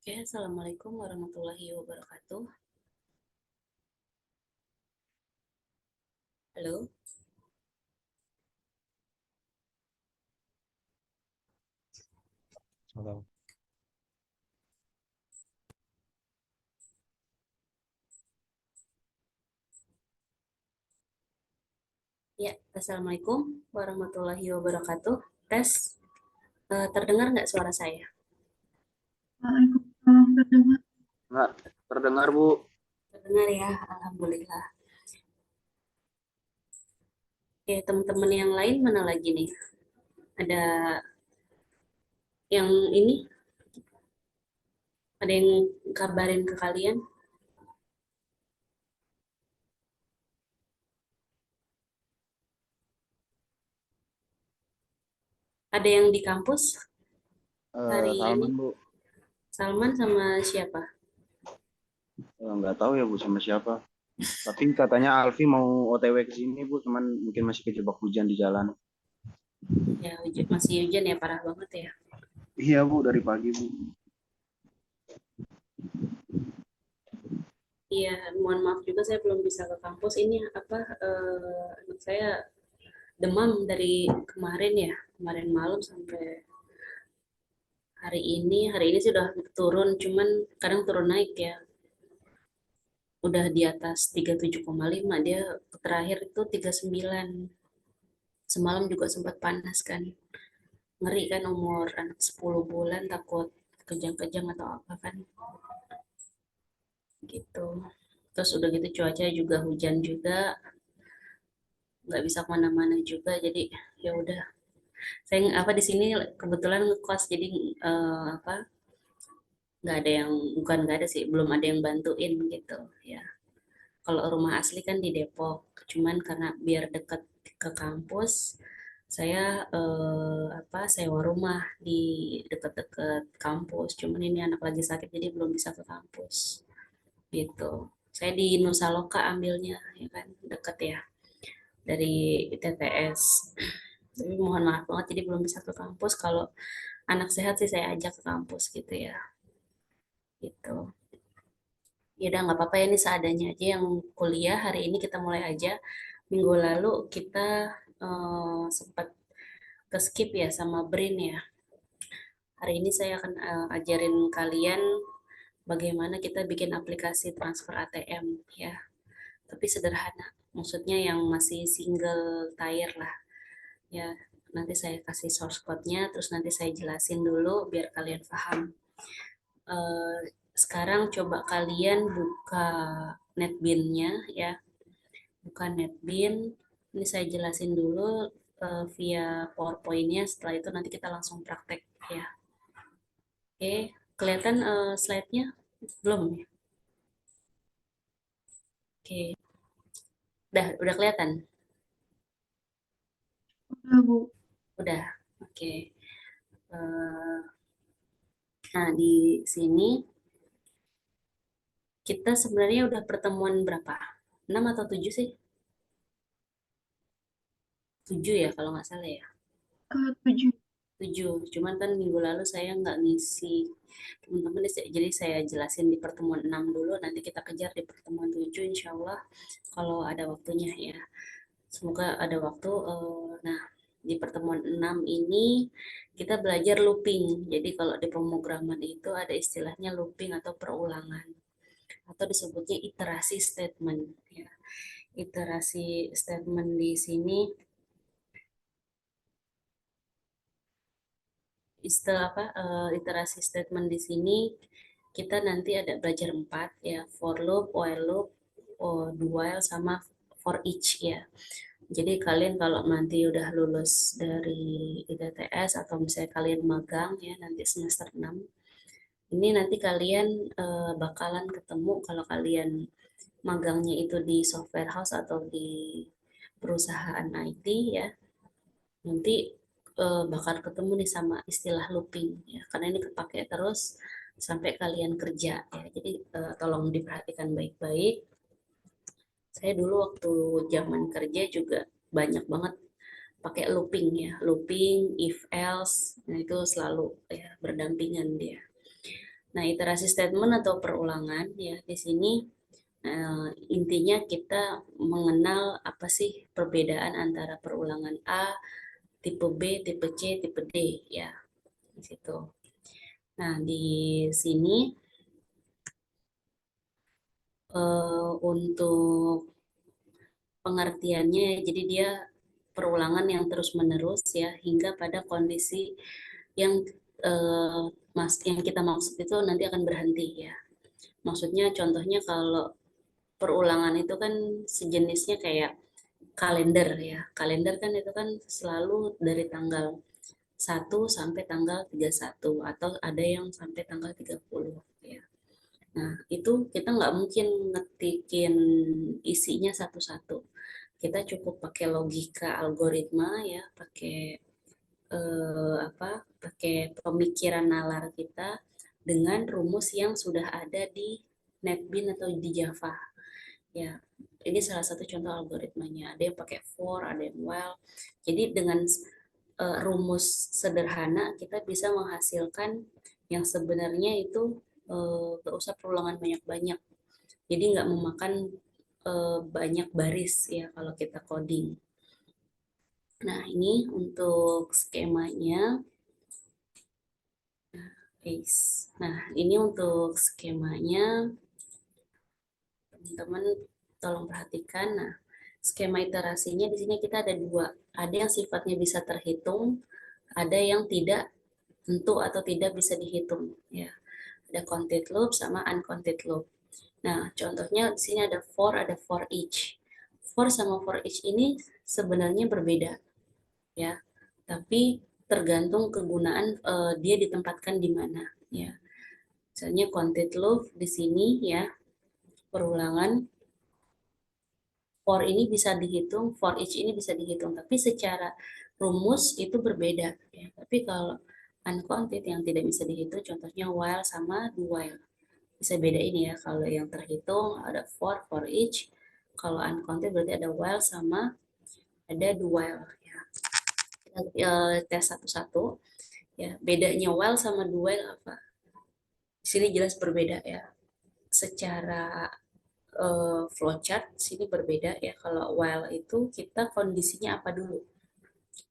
Oke, Assalamualaikum warahmatullahi wabarakatuh. Halo, Halo. ya, Assalamualaikum warahmatullahi wabarakatuh. Tes, terdengar nggak suara saya? Waalaikumsalam terdengar. Nggak terdengar, Bu. Terdengar ya, Alhamdulillah. Oke, teman-teman yang lain mana lagi nih? Ada yang ini, ada yang kabarin ke kalian? Ada yang di kampus hari ini? Salman, Bu. Salman sama siapa? Nggak tahu ya, Bu, sama siapa. Tapi katanya Alfi mau OTW ke sini, Bu. Cuman mungkin masih kejebak hujan di jalan. Ya, masih hujan ya, parah banget ya. Iya, Bu, dari pagi, Bu. Iya, mohon maaf juga saya belum bisa ke kampus. Ini apa, anak saya demam dari kemarin ya, kemarin malam sampai hari ini sudah turun, cuman kadang turun naik ya, udah di atas 37,5, dia terakhir itu 39. Semalam juga sempat panas kan, ngeri kan umur anak 10 bulan, takut kejang-kejang atau apa kan, gitu. Terus udah gitu cuaca juga hujan juga, nggak bisa kemana-mana juga, jadi ya udah. Saya apa di sini kebetulan ngekos, jadi apa, nggak ada yang, bukan nggak ada sih, belum ada yang bantuin gitu ya. Kalau rumah asli kan di Depok, cuman karena biar dekat ke kampus, saya apa, sewa rumah di dekat-dekat kampus. Cuman ini anak lagi sakit jadi belum bisa ke kampus gitu. Saya di Nusa Loka ambilnya, ya kan, dekat ya dari TTS. Tapi mohon maaf banget jadi belum bisa ke kampus. Kalau anak sehat sih saya ajak ke kampus gitu ya. Gitu. Ya udah nggak apa-apa ya, ini seadanya aja yang kuliah. Hari ini kita mulai aja. Minggu lalu kita sempat ke skip ya sama Brin ya. Hari ini saya akan ajarin kalian bagaimana kita bikin aplikasi transfer ATM ya. Tapi sederhana. Maksudnya yang masih single tier lah ya. Nanti saya kasih source code-nya, terus nanti saya jelasin dulu biar kalian paham. Eh, Sekarang coba kalian buka NetBeans-nya ya. Bukan NetBean. Ini saya jelasin dulu via PowerPoint-nya. Setelah itu nanti kita langsung praktek ya. Oke, kelihatan slide-nya? Belum ya? Oke, udah kelihatan? Udah, Bu. Udah. Oke. Eh, nah, di sini kita sebenarnya udah pertemuan berapa? 6 atau 7 sih? 7 ya kalau nggak salah ya. Ketujuh. 7. Cuman kan minggu lalu saya nggak ngisi teman-teman, jadi saya jelasin di pertemuan 6 dulu, nanti kita kejar di pertemuan 7 insya Allah kalau ada waktunya ya. Semoga ada waktu. Nah, di pertemuan 6 ini kita belajar looping. Jadi kalau di pemrograman itu ada istilahnya looping atau perulangan, atau disebutnya iterasi statement ya. Iterasi statement di sini istilah apa, iterasi statement di sini kita nanti ada belajar 4 ya, for loop, while loop, do while, sama for each ya. Jadi kalian kalau nanti udah lulus dari ITTS atau misalnya kalian magang ya nanti semester 6, ini nanti kalian bakalan ketemu kalau kalian magangnya itu di software house atau di perusahaan IT ya. Nanti bakal ketemu nih sama istilah looping ya, karena ini kepake terus sampai kalian kerja ya. Jadi tolong diperhatikan baik-baik. Saya dulu waktu zaman kerja juga banyak banget pakai looping ya, looping, if else, nah itu selalu ya berdampingan dia. Nah, iterasi statement atau perulangan ya di sini intinya kita mengenal apa sih perbedaan antara perulangan A, tipe B, tipe C, tipe D ya di situ. Nah, di sini untuk pengertiannya, jadi dia perulangan yang terus-menerus ya hingga pada kondisi yang yang kita maksud itu nanti akan berhenti ya. Maksudnya contohnya kalau perulangan itu kan sejenisnya kayak kalender ya. Kalender kan itu kan selalu dari tanggal 1 sampai tanggal 31 atau ada yang sampai tanggal 30 ya. Nah, itu kita nggak mungkin ngetikin isinya satu-satu. Kita cukup pakai logika algoritma ya, pakai pakai pemikiran nalar kita dengan rumus yang sudah ada di NetBeans atau di Java. Ya, ini salah satu contoh algoritmanya. Ada yang pakai for, ada yang while. Jadi dengan rumus sederhana kita bisa menghasilkan yang sebenarnya itu nggak usah perulangan banyak-banyak. Jadi nggak memakan banyak baris ya kalau kita coding. Nah, ini untuk skemanya. Nah, ini untuk skemanya. Teman-teman tolong perhatikan. Nah, skema iterasinya di sini kita ada dua. Ada yang sifatnya bisa terhitung, ada yang tidak tentu atau tidak bisa dihitung. Ya, ada counted loop sama uncounted loop. Nah, contohnya di sini ada for each. For sama for each ini sebenarnya berbeda, ya. Tapi tergantung kegunaan dia ditempatkan di mana, ya. Misalnya counted loop di sini ya, perulangan for ini bisa dihitung, for each ini bisa dihitung, tapi secara rumus itu berbeda. Ya. Tapi kalau uncounted yang tidak bisa dihitung, contohnya while sama do while. Bisa beda ini ya, kalau yang terhitung ada for each, kalau uncounted berarti ada while sama ada do while. Ya. Kita tes satu-satu. Ya, bedanya while sama do while apa? Di sini jelas berbeda ya. Secara flowchart sini berbeda ya. Kalau while itu kita kondisinya apa dulu.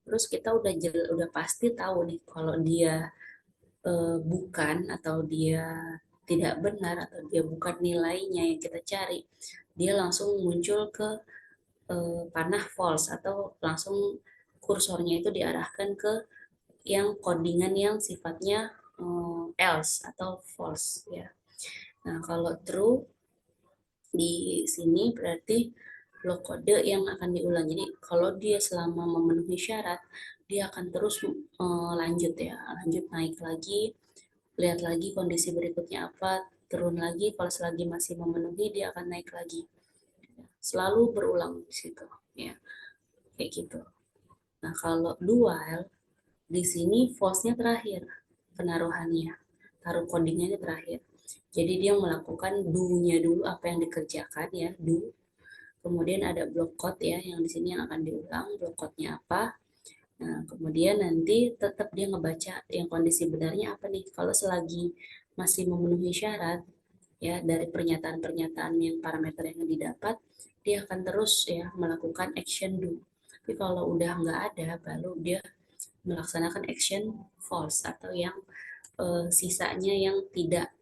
Terus kita udah pasti tahu nih kalau dia bukan atau dia tidak benar atau dia bukan nilainya yang kita cari, dia langsung muncul ke panah false atau langsung kursornya itu diarahkan ke yang codingan yang sifatnya else atau false ya. Nah, kalau true di sini berarti blok kode yang akan diulang. Jadi kalau dia selama memenuhi syarat, dia akan terus lanjut ya, lanjut naik lagi, lihat lagi kondisi berikutnya apa, turun lagi, kalau selagi masih memenuhi dia akan naik lagi. Selalu berulang di situ ya, kayak gitu. Nah, kalau do while di sini false-nya terakhir penaruhannya, taruh codingnya terakhir. Jadi dia melakukan do-nya dulu apa yang dikerjakan ya, do. Kemudian ada block code ya, yang di sini yang akan diulang, block code-nya apa. Nah, kemudian nanti tetap dia ngebaca yang kondisi benarnya apa nih. Kalau selagi masih memenuhi syarat ya dari pernyataan-pernyataan yang parameter yang didapat, dia akan terus ya melakukan action do. Tapi kalau udah nggak ada, baru dia melaksanakan action false atau yang sisanya yang tidak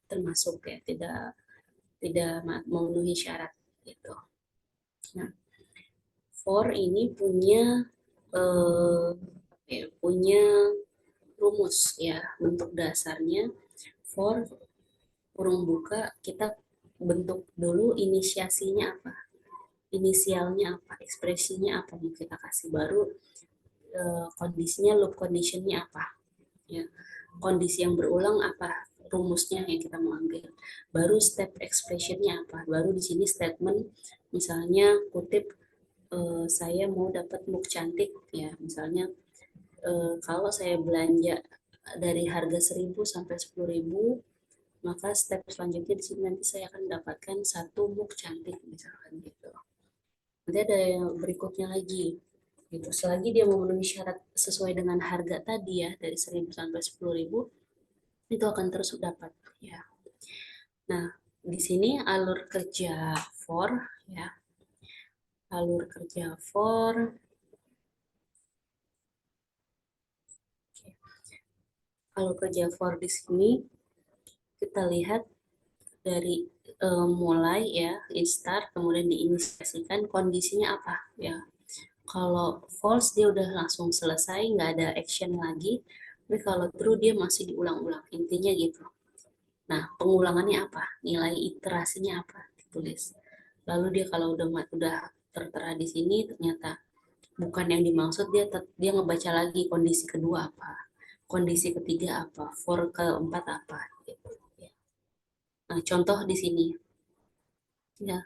termasuk ya, tidak memenuhi syarat gitu. Nah, for ini punya rumus ya, bentuk dasarnya for kurung buka, kita bentuk dulu inisiasinya apa, inisialnya apa, ekspresinya apa yang kita kasih, baru kondisinya, loop conditionnya apa ya, kondisi yang berulang apa, rumusnya yang kita mau ambil, baru step expressionnya apa, baru di sini statement misalnya kutip saya mau dapat muk cantik ya, misalnya kalau saya belanja dari harga 1.000 sampai 10.000, maka step selanjutnya di sini nanti saya akan mendapatkan satu muk cantik misalkan gitu. Nanti ada yang berikutnya lagi gitu. Selagi dia memenuhi syarat sesuai dengan harga tadi ya, dari 1.000 sampai 10.000, itu akan terus dapat ya. Nah, di sini alur kerja for ya, alur kerja for. Alur kerja for di sini kita lihat dari mulai ya, start kemudian diinisiasikan kondisinya apa ya. Kalau false dia udah langsung selesai, nggak ada action lagi. Tapi kalau true dia masih diulang-ulang. Intinya gitu. Nah, pengulangannya apa? Nilai iterasinya apa? Ditulis. Lalu dia kalau udah tertera di sini ternyata bukan yang dimaksud, dia ngebaca lagi kondisi kedua apa, kondisi ketiga apa, for keempat apa gitu. Nah, contoh di sini ya.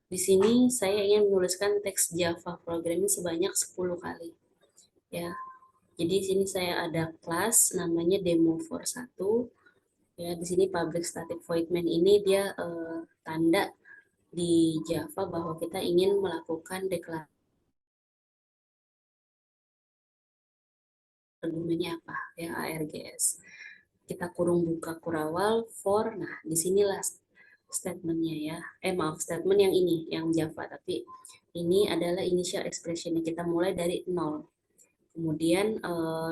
Di sini saya ingin menuliskan teks Java programming sebanyak 10 kali ya. Jadi di sini saya ada kelas namanya demo for 1 ya. Di sini public static void main ini dia tanda di Java bahwa kita ingin melakukan deklarasi argumennya apa ya, args. Kita kurung buka kurawal for, nah disinilah statementnya ya. Maaf, statement yang ini yang Java, tapi ini adalah initial expression yang kita mulai dari 0. Kemudian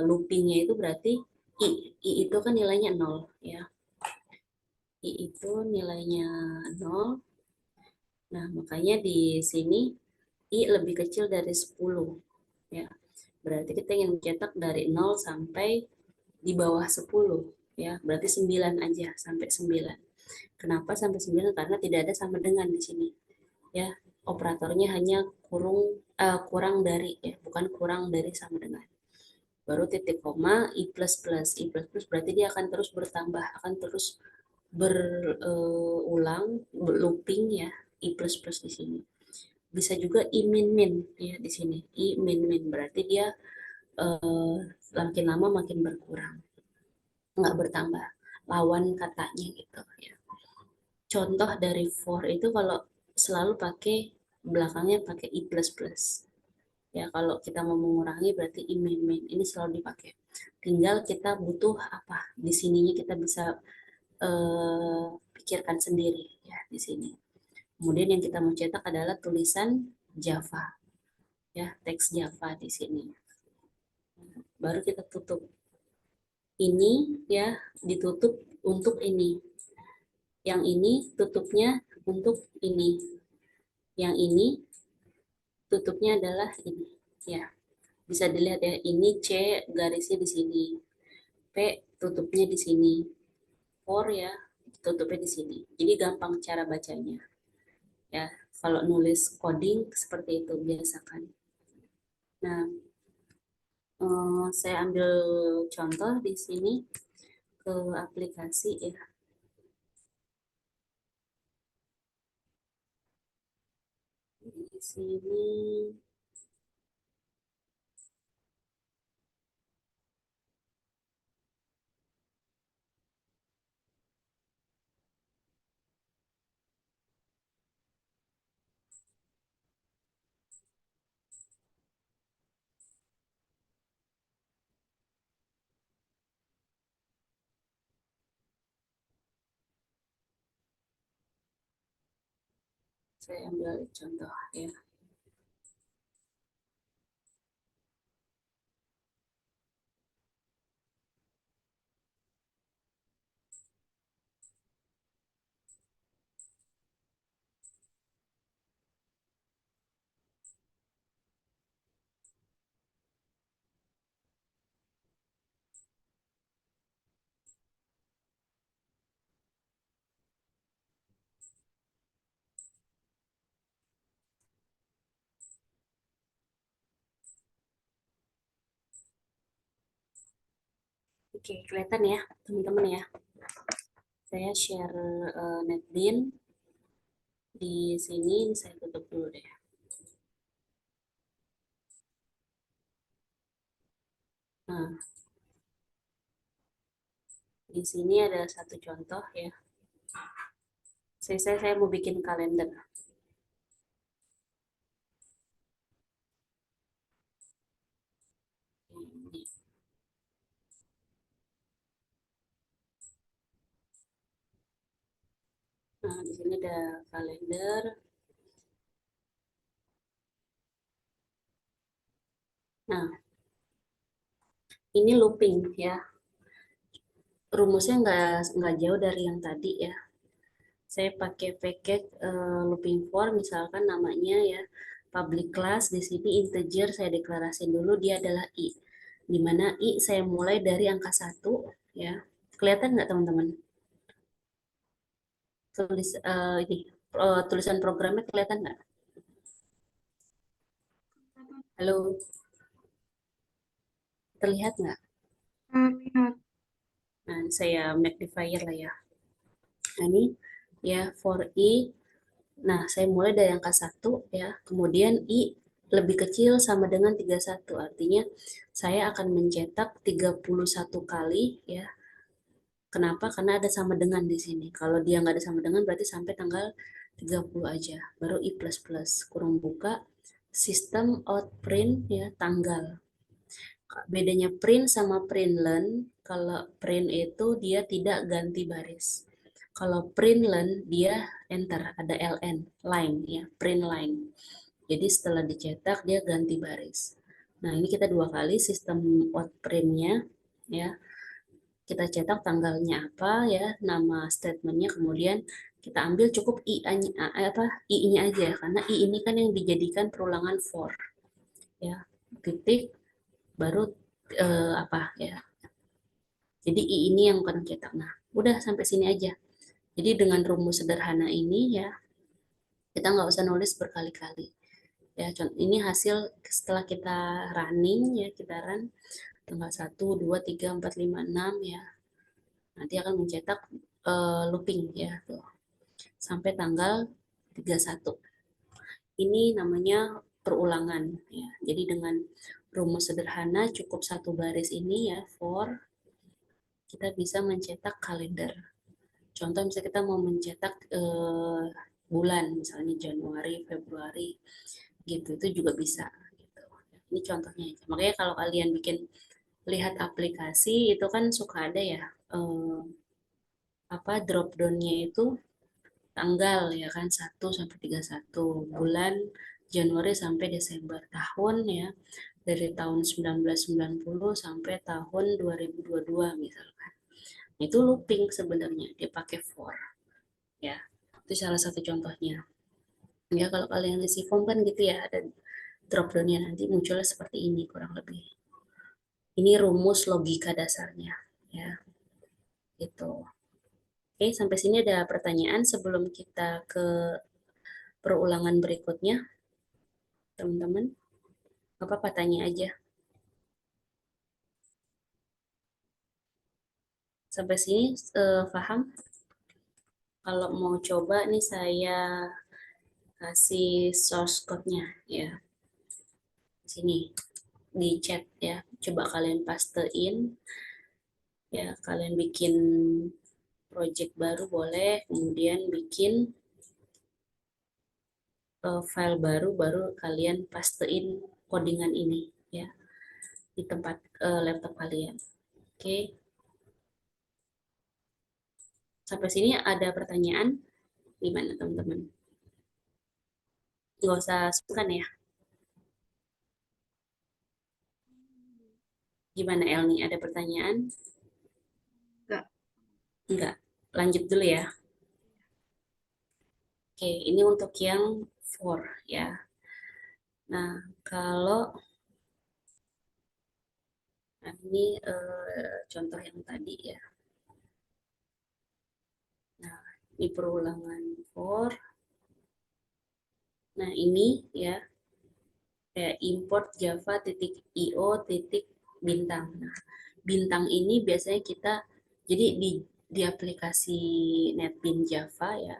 loopingnya itu berarti i itu kan nilainya 0 ya. I itu nilainya 0. Nah, makanya di sini i lebih kecil dari 10 ya. Berarti kita ingin mencetak dari 0 sampai di bawah 10 ya. Berarti 9 aja, sampai 9. Kenapa sampai 9? Karena tidak ada sama dengan di sini ya. Operatornya hanya kurang dari ya, bukan kurang dari sama dengan. Baru titik koma i plus plus. I plus plus berarti dia akan terus bertambah, akan terus berulang, looping ya, i plus plus di sini. Bisa juga i min min ya di sini. I min min berarti dia makin lama makin berkurang, nggak bertambah, lawan katanya gitu ya. Contoh dari for itu kalau selalu pakai belakangnya pakai i plus plus ya. Kalau kita mau mengurangi berarti i min min, ini selalu dipakai. Tinggal kita butuh apa di sininya, kita bisa pikirkan sendiri ya di sini. Kemudian yang kita mau cetak adalah tulisan Java ya, teks Java di sini. Baru kita tutup. Ini ya ditutup untuk ini. Yang ini tutupnya untuk ini. Yang ini tutupnya adalah ini ya. Bisa dilihat ya, ini C garisnya di sini. P tutupnya di sini. For ya, tutupnya di sini. Jadi gampang cara bacanya. Ya, kalau nulis coding seperti itu biasakan. Nah, saya ambil contoh di sini ke aplikasi ya. Di sini saya ambil contoh ya. Oke, kelihatan ya teman-teman ya. Saya share netbean di sini, saya tutup dulu deh. Nah, di sini ada satu contoh ya. Saya mau bikin kalender. Ini. Nah, di sini ada kalender. Nah, ini looping ya. Rumusnya nggak jauh dari yang tadi ya. Saya pakai packet looping for, misalkan namanya ya public class. Di sini integer saya deklarasiin dulu dia adalah i. Di mana i saya mulai dari angka 1 ya. Kelihatan nggak teman-teman? Tulisan programnya kelihatan nggak? Halo, terlihat nggak? Lihat. Nah, saya magnifier lah ya. Nah, ini ya for i. Nah, saya mulai dari angka 1 ya. Kemudian i lebih kecil sama dengan 31. Artinya saya akan mencetak 31 kali ya. Kenapa? Karena ada sama dengan di sini. Kalau dia nggak ada sama dengan berarti sampai tanggal 30 aja. Baru i plus plus. Kurung buka sistem out print ya tanggal. Bedanya print sama println, kalau print itu dia tidak ganti baris. Kalau println dia enter, ada ln, line ya, print line. Jadi setelah dicetak dia ganti baris. Nah, ini kita dua kali sistem outprintnya ya. Kita cetak tanggalnya apa ya, nama statementnya, kemudian kita ambil cukup i-nya aja karena i ini kan yang dijadikan perulangan for ya, titik baru apa ya. Jadi i ini yang akan cetak. Nah, udah sampai sini aja. Jadi dengan rumus sederhana ini ya, kita nggak usah nulis berkali-kali. Ya, ini hasil setelah kita running ya, kita run tanggal 1, 2, 3, 4, 5, 6 ya. Nanti akan mencetak looping ya tuh. Sampai tanggal 31. Ini namanya perulangan ya. Jadi dengan rumus sederhana cukup satu baris ini ya, for kita bisa mencetak kalender. Contoh misalnya kita mau mencetak bulan, misalnya Januari, Februari, gitu, itu juga bisa. Gitu. Ini contohnya aja. Makanya kalau kalian bikin lihat aplikasi itu kan suka ada ya apa drop down-nya itu tanggal ya kan 1 sampai 31, bulan Januari sampai Desember, tahun ya dari tahun 1990 sampai tahun 2022 misalkan. Itu looping sebenarnya, dia pakai for ya. Itu salah satu contohnya. Ya kalau kalian isi form kan gitu ya, ada drop down-nya nanti munculnya seperti ini kurang lebih. Ini rumus logika dasarnya ya. Itu. Oke, sampai sini ada pertanyaan sebelum kita ke perulangan berikutnya, teman-teman. Apa tanya aja. Sampai sini paham? Kalau mau coba nih saya kasih source code-nya ya. Sini di chat ya. Coba kalian pastein ya, kalian bikin project baru boleh, kemudian bikin file baru kalian pastein codingan ini ya di tempat laptop kalian. Oke. Sampai sini ada pertanyaan? Gimana teman-teman? Nggak usah sungkan ya. Gimana Elni? Ada pertanyaan? Enggak. Enggak. Lanjut dulu ya. Oke, ini untuk yang for ya. Nah, kalau ini contoh yang tadi ya. Nah, ini perulangan for. Nah, ini ya kayak import java.io bintang. Nah, bintang ini biasanya kita jadi di aplikasi NetBeans Java ya,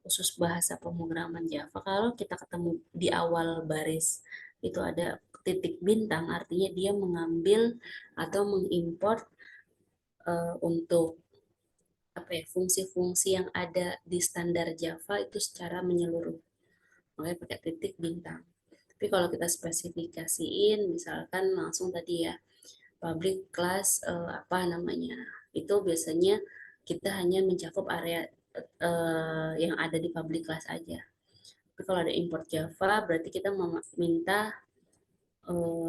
khusus bahasa pemrograman Java, kalau kita ketemu di awal baris itu ada titik bintang, artinya dia mengambil atau mengimport untuk apa ya, fungsi-fungsi yang ada di standar Java itu secara menyeluruh. Makanya pakai titik bintang. Tapi kalau kita spesifikasiin, misalkan langsung tadi ya, public class apa namanya, itu biasanya kita hanya mencakup area yang ada di public class aja. Tapi kalau ada import Java, berarti kita minta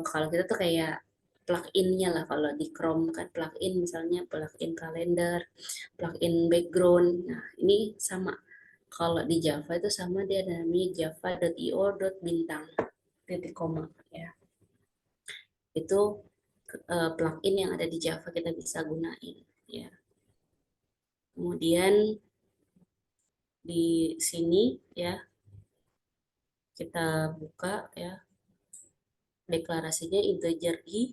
kalau kita tuh kayak plugin-nya lah. Kalau di Chrome kan plugin, misalnya plugin kalender, plugin background. Nah, ini sama. Kalau di Java itu sama, dia ada namanya java.io.bintang titik koma ya. Itu plugin yang ada di Java kita bisa gunain ya. Kemudian di sini ya kita buka ya, deklarasinya integer i.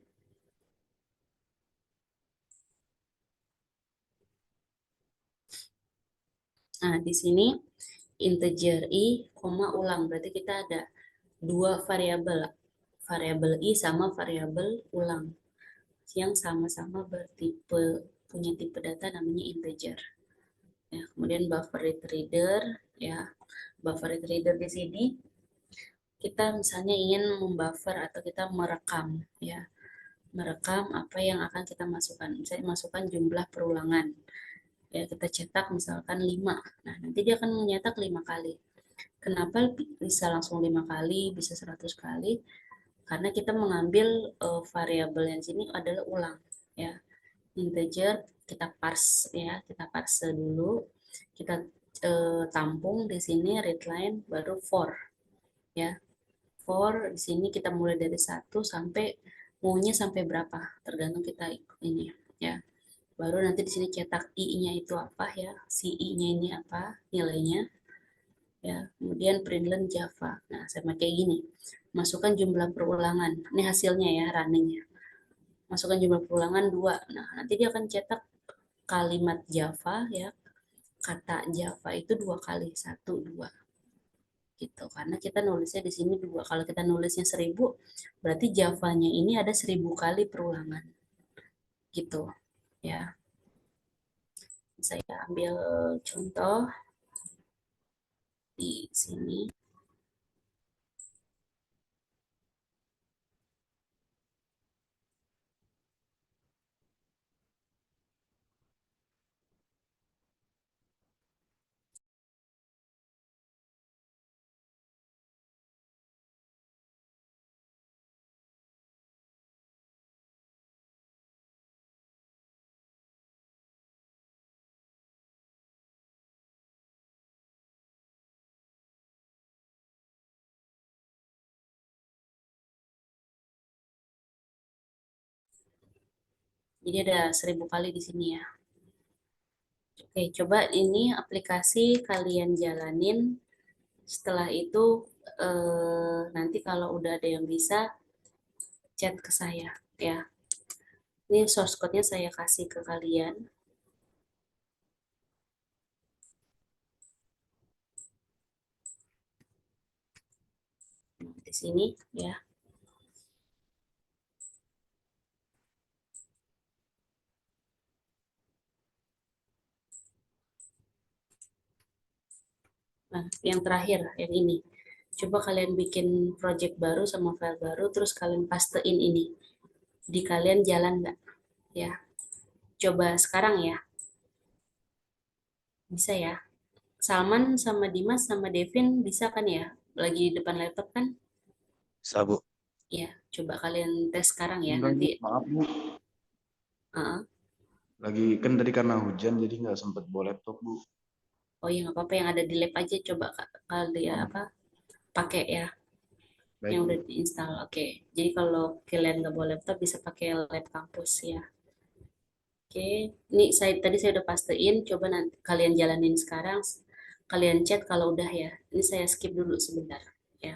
Nah, di sini integer i, koma ulang. Berarti kita ada dua variabel, variabel i sama variabel ulang yang sama-sama bertipe, punya tipe data namanya integer. Ya, kemudian buffer reader ya. Buffer reader di sini kita misalnya ingin membuffer atau kita merekam ya. Merekam apa yang akan kita masukkan. Misalnya masukkan jumlah perulangan. Ya, kita cetak misalkan 5. Nah, nanti dia akan menyetak 5 kali. Kenapa bisa langsung 5 kali, bisa 100 kali? Karena kita mengambil variabel yang sini adalah ulang ya. Integer kita parse ya, kita parse dulu, kita tampung di sini readline baru for ya. For di sini kita mulai dari 1 sampai maunya sampai berapa, tergantung kita ini ya. Baru nanti di sini cetak i-nya itu apa ya, si i-nya ini apa nilainya ya. Kemudian println Java. Nah, sama kayak gini. Masukkan jumlah perulangan. Ini hasilnya ya, runningnya. Masukkan jumlah perulangan 2. Nah, nanti dia akan cetak kalimat Java ya. Kata Java itu 2 kali, 1 2 gitu. Karena kita nulisnya di sini 2. Kalau kita nulisnya 1000, berarti Javanya ini ada 1000 kali perulangan. Gitu ya. Saya ambil contoh di sini. Jadi ada 1000 kali di sini ya. Oke, coba ini aplikasi kalian jalanin. Setelah itu nanti kalau udah ada yang bisa, chat ke saya ya. Ini source code-nya saya kasih ke kalian. Di sini ya. Nah, yang terakhir yang ini. Coba kalian bikin project baru sama file baru, terus kalian pastein ini. Di kalian jalan nggak? Ya. Coba sekarang ya. Bisa ya. Salman sama Dimas sama Devin bisa kan ya? Lagi di depan laptop kan? Sabu. Ya, coba kalian tes sekarang ya. Enggak, Nanti Bu. Maaf, Bu. Lagi kan tadi karena hujan jadi nggak sempet bawa laptop, Bu. oh ya nggak apa-apa, yang ada di lab aja coba kalau dia Oh, apa pakai ya baik, yang Bu. udah diinstal. Oke, jadi kalau kalian nggak bawa laptop bisa pakai lab kampus ya. Oke, ini saya udah pastiin. Coba nanti kalian jalanin sekarang. Kalian chat kalau udah ya. Ini saya skip dulu sebentar ya.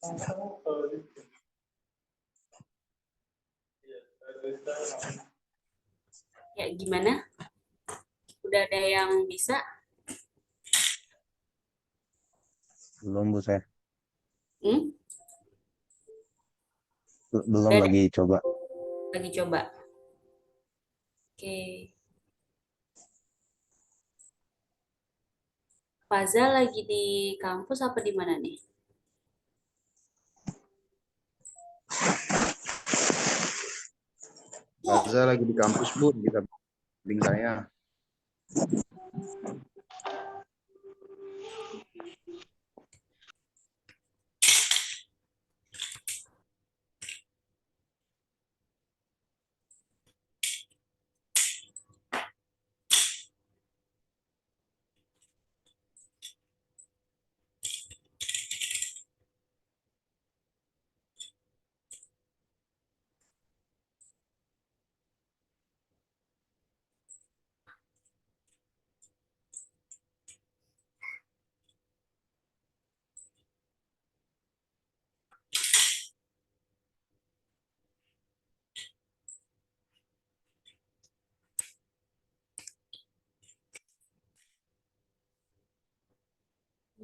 Ya, gimana? Udah ada yang bisa? Belum Bu saya. Hmm? Belum Udah ada? lagi coba. Lagi coba. Oke. Faza lagi di kampus apa di mana nih? Faza lagi di kampus Bu, kita bimbing saya.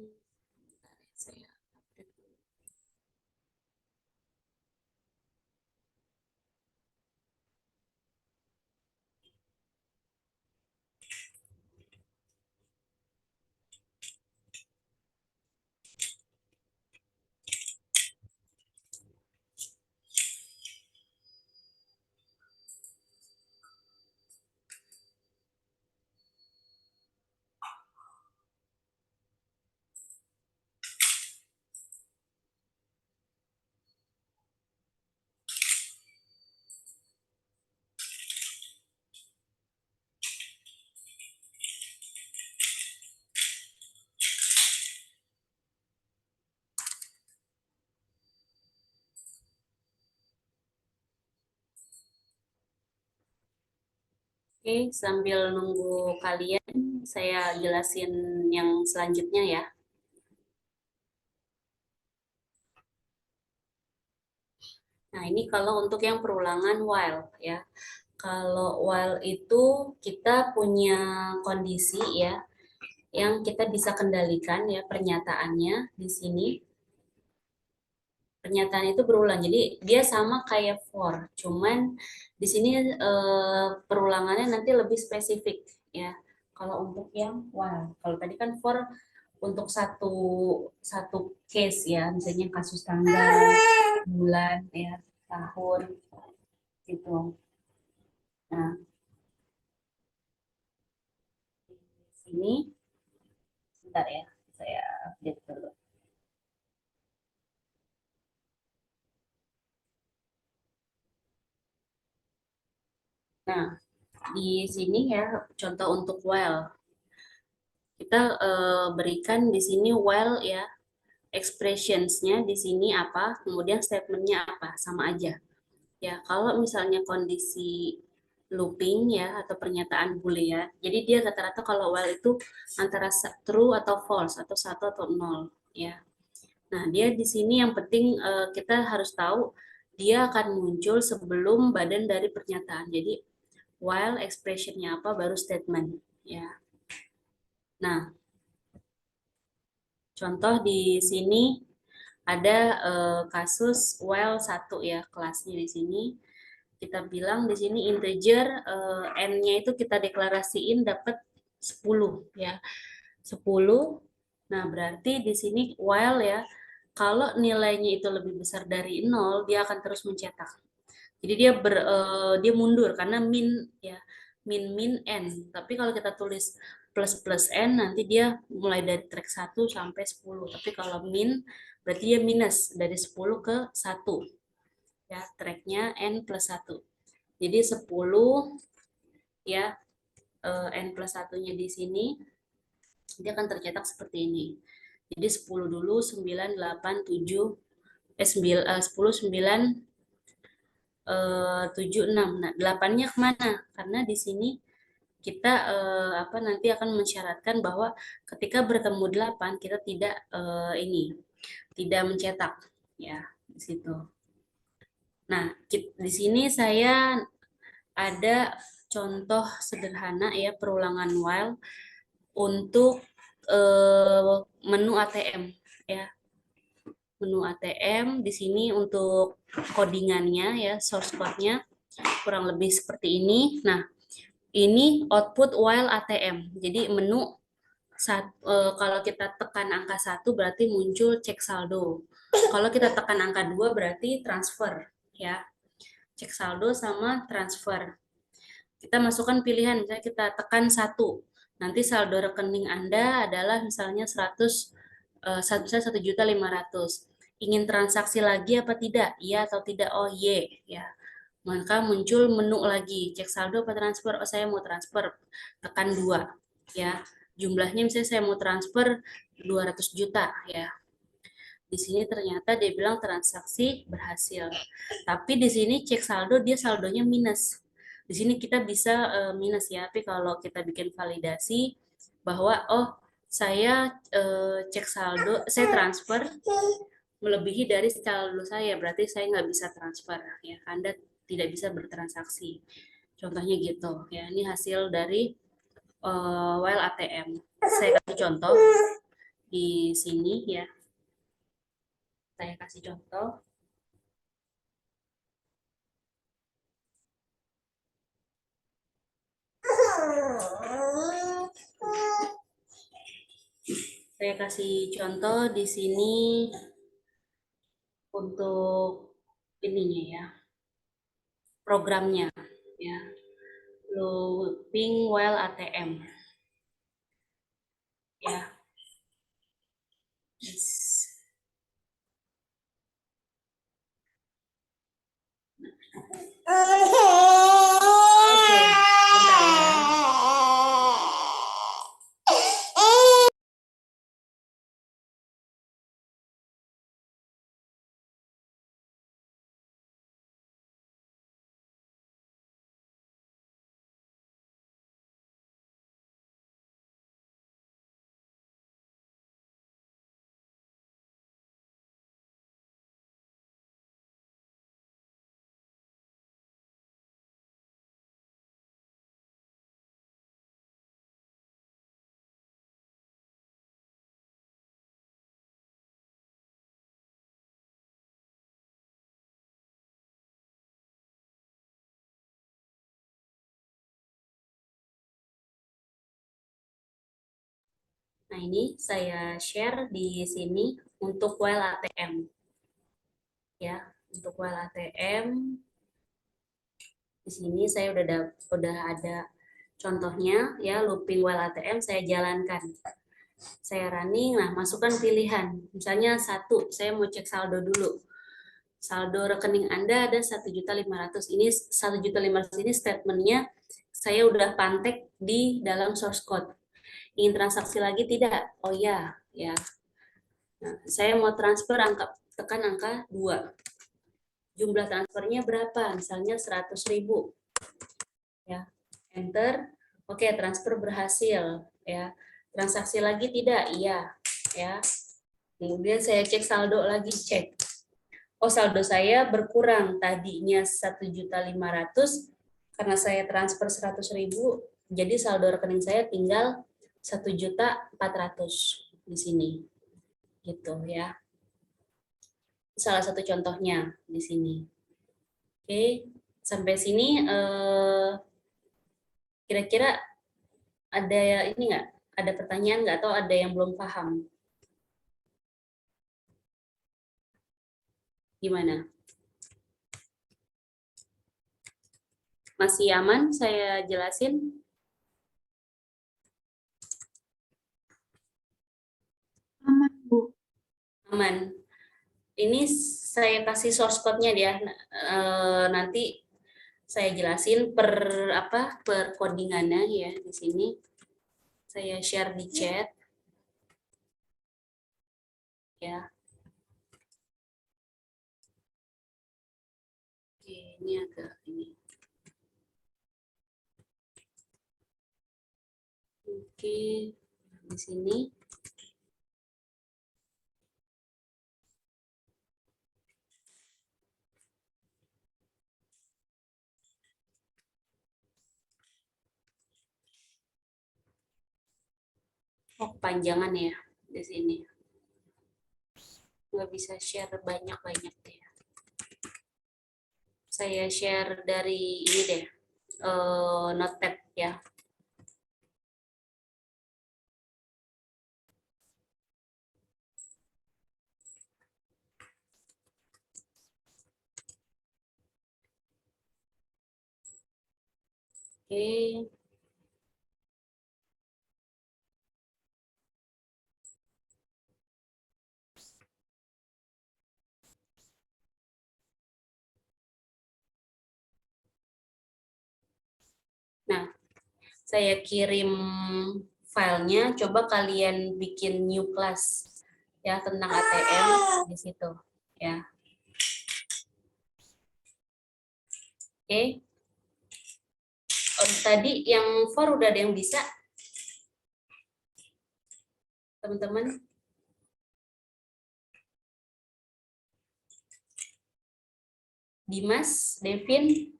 Bentar ya, saya update dulu. Oke, sambil nunggu kalian, saya jelasin yang selanjutnya ya. Nah, ini kalau untuk yang perulangan while ya. Kalau while itu kita punya kondisi ya yang kita bisa kendalikan ya pernyataannya di sini. Pernyataan itu berulang. Jadi dia sama kayak for, cuman di sini perulangannya nanti lebih spesifik ya. Kalau untuk yang while, kalau tadi kan for untuk satu satu case ya, misalnya kasus tanggal, bulan ya, tahun gitu. Nah, di sini bentar ya, saya update dulu. Nah, di sini ya contoh untuk while. Kita berikan di sini while ya, expressions-nya di sini apa, kemudian statement-nya apa, sama aja. Ya, kalau misalnya kondisi looping ya atau pernyataan boolean, jadi dia rata-rata kalau while itu antara true atau false atau satu atau nol ya. Nah, dia di sini yang penting kita harus tahu dia akan muncul sebelum badan dari pernyataan. Jadi while expression-nya apa baru statement ya. Nah, contoh di sini ada kasus while 1 ya, kelasnya di sini. Kita bilang di sini integer n-nya itu kita deklarasiin dapat 10 ya. 10. Nah, berarti di sini while ya, kalau nilainya itu lebih besar dari 0, dia akan terus mencetak. Jadi dia mundur karena min ya, min n. Tapi kalau kita tulis plus n nanti dia mulai dari track 1 sampai 10. Tapi kalau min berarti dia minus dari 10 ke 1. Ya, tracknya n plus 1. Jadi 10 ya, n plus 1-nya di sini dia akan tercetak seperti ini. Jadi 10 dulu, 9, 8, 7, 10, 9, 7, 6. Nah, 8-nya kemana? Karena di sini kita nanti akan mensyaratkan bahwa ketika bertemu 8 kita tidak tidak mencetak ya di situ. Nah, di sini saya ada contoh sederhana ya perulangan while untuk menu ATM ya. Menu ATM di sini untuk codingannya ya, source code-nya kurang lebih seperti ini. Nah, ini output while ATM. Jadi menu kalau kita tekan angka 1 berarti muncul cek saldo. Kalau kita tekan angka 2 berarti transfer ya. Cek saldo sama transfer. Kita masukkan pilihan, misalnya kita tekan 1. Nanti saldo rekening Anda adalah misalnya 1.500.000. Ingin transaksi lagi apa tidak? Iya atau tidak? Oh, Y ya. Maka muncul menu lagi, cek saldo apa transfer? Oh, saya mau transfer. Tekan 2 ya. Jumlahnya misalnya saya mau transfer 200 juta ya. Di sini ternyata dia bilang transaksi berhasil. Tapi di sini cek saldo dia saldonya minus. Di sini kita bisa minus ya, tapi kalau kita bikin validasi bahwa oh saya cek saldo, saya transfer melebihi dari saldo saya, berarti saya nggak bisa transfer ya, Anda tidak bisa bertransaksi. Contohnya gitu ya, ini hasil dari while ATM. Saya kasih contoh di sini ya. Saya kasih contoh. Saya kasih contoh di sini untuk ininya ya, programnya ya, looping while ATM ya. Yes. Oke, bentar ya. Nah, ini saya share di sini untuk while ATM. Ya, untuk while ATM di sini saya udah ada contohnya ya, looping while ATM saya jalankan. Saya running, nah masukkan pilihan. Misalnya 1, saya mau cek saldo dulu. Saldo rekening Anda ada 1.500.000. Ini 1.500.000 ini statementnya saya udah pantek di dalam source code. Ingin transaksi lagi tidak? Oh ya, ya. Nah, saya mau transfer tekan angka 2. Jumlah transfernya berapa? Misalnya 100.000. Ya. Enter. Oke, transfer berhasil, ya. Transaksi lagi tidak? Iya, ya. Kemudian saya cek saldo lagi, cek. Oh, saldo saya berkurang. Tadinya 1.500.000 karena saya transfer 100.000, jadi saldo rekening saya tinggal 1.400.000 di sini. Gitu ya. Salah satu contohnya di sini. Oke, sampai sini kira-kira ada ini nggak? Ada pertanyaan nggak atau ada yang belum paham? Gimana? Masih aman saya jelasin? Aman, Bu. Aman. Ini saya kasih source code-nya dia. Nanti saya jelasin per codingannya ya di sini. Saya share di chat. Ya. Oke, ini agak ini. Oke, di sini. Oh, kepanjangan ya di sini. Nggak bisa share banyak-banyak ya. Saya share dari ini deh, Notepad ya. Oke. Nah, saya kirim filenya, coba kalian bikin new class ya tentang ATM di situ ya. Oke. Tadi yang for udah ada yang bisa, teman-teman? Dimas, Devin,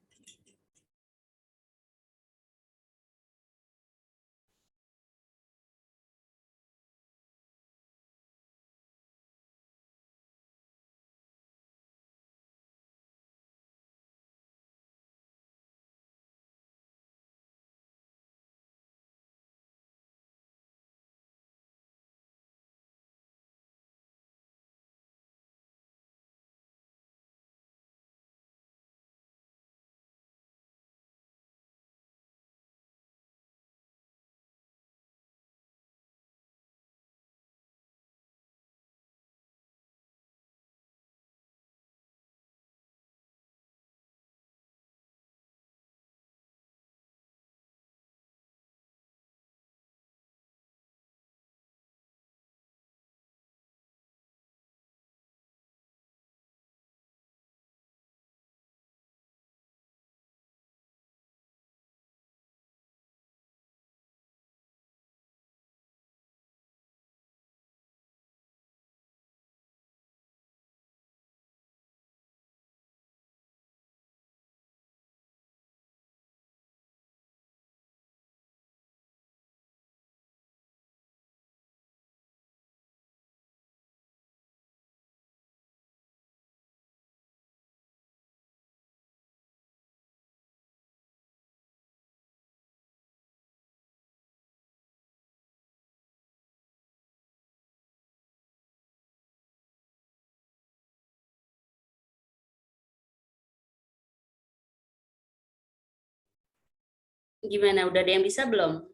gimana? Udah ada yang bisa belum?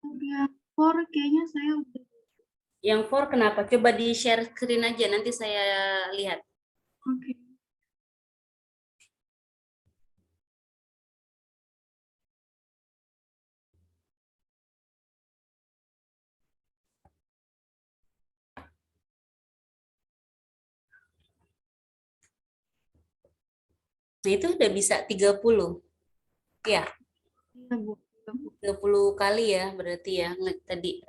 Udah for kayaknya saya udah. Yang for kenapa? Coba di share screen aja, nanti saya lihat. Oke. Nah, itu udah bisa 30. Ya, Iya, Bu. Iya, Bu. 30 kali ya berarti ya tadi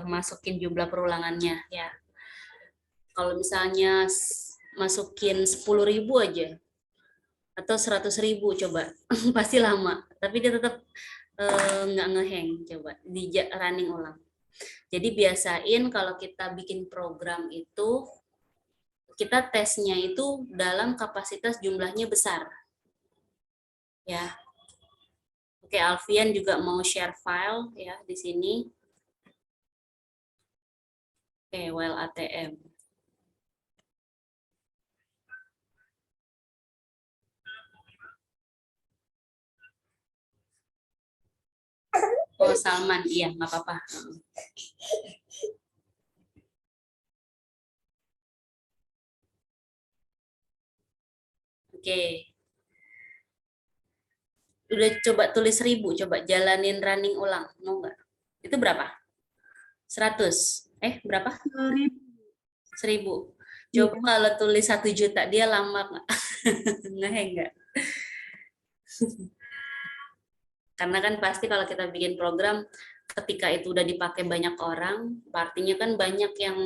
masukin jumlah perulangannya ya. Kalau misalnya masukin 10.000 aja atau 100.000 coba pasti lama, tapi dia tetap nggak ngehang. Coba di running ulang. Jadi biasain kalau kita bikin program itu kita tesnya itu dalam kapasitas jumlahnya besar ya. Oke, Alfian juga mau share file ya di sini. Oke, while ATM. Oh, Salman, iya, nggak apa-apa. Oke. Udah coba tulis 1.000, coba jalanin running ulang. Mau nggak? Itu berapa? 100. Berapa? 1000. 1.000. Iya. Coba kalau tulis 1 juta, dia lama nggak? Ngeheng nggak? Karena kan pasti kalau kita bikin program, ketika itu udah dipakai banyak orang, artinya kan banyak yang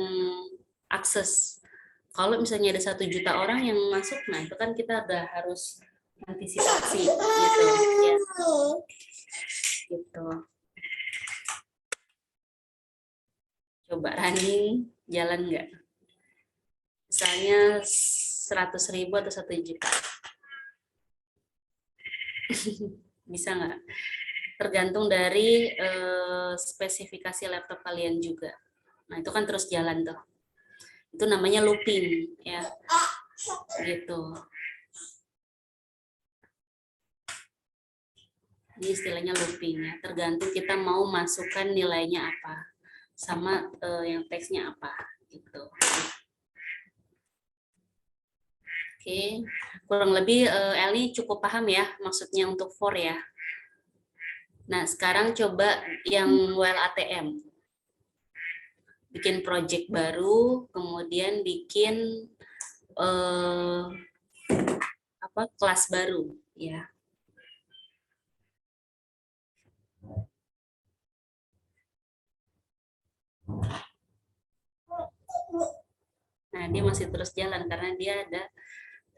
akses. Kalau misalnya ada 1 juta orang yang masuk, nah itu kan kita udah harus antisipasi gitu ya. Gitu. Coba running jalan nggak? Misalnya 100.000 atau 1 juta. Bisa nggak? Tergantung dari spesifikasi laptop kalian juga. Nah, itu kan terus jalan tuh. Itu namanya looping ya. Gitu. Ini istilahnya looping ya. Tergantung kita mau masukkan nilainya apa sama yang teksnya apa gitu. Oke, kurang lebih Eli cukup paham ya maksudnya untuk for ya. Nah, sekarang coba yang well ATM. Bikin project baru, kemudian bikin kelas baru ya. Nah, dia masih terus jalan karena dia ada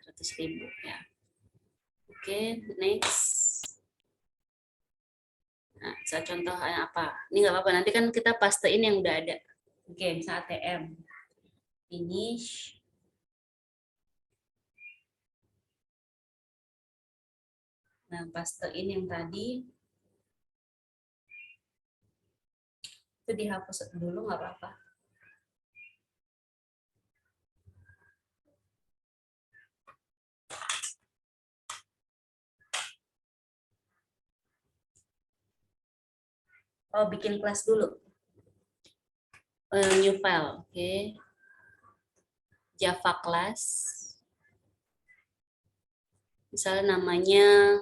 100.000 ya. Oke, next. Nah, saya contoh apa? Ini nggak apa-apa, nanti kan kita pastein yang udah ada. Oke, misalnya ATM. Finish. Nah, pastein yang tadi. Itu dihapus dulu nggak apa-apa. Oh, bikin kelas dulu. New file, oke. Java class. Misalnya namanya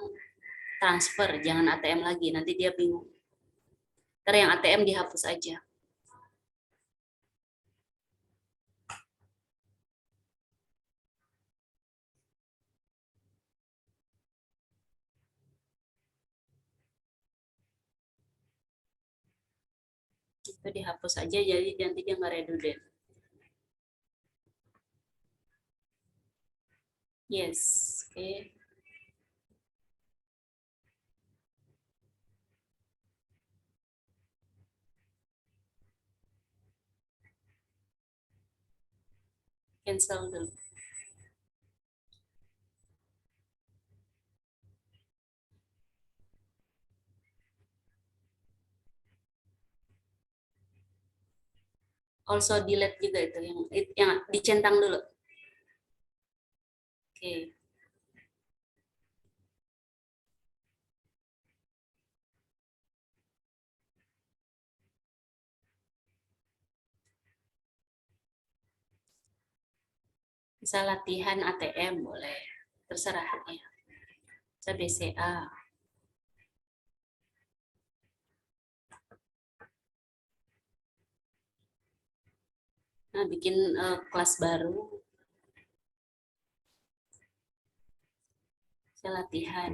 transfer, jangan ATM lagi, nanti dia bingung. Ntar yang ATM dihapus aja. Itu dihapus aja, jadi nanti dia nggak redundant. Yes, oke. Cancel dulu. Also delete juga itu yang dicentang dulu. Oke. Bisa latihan ATM boleh, terserah ya. Bisa BCA. Nah, bikin kelas baru. Bisa latihan.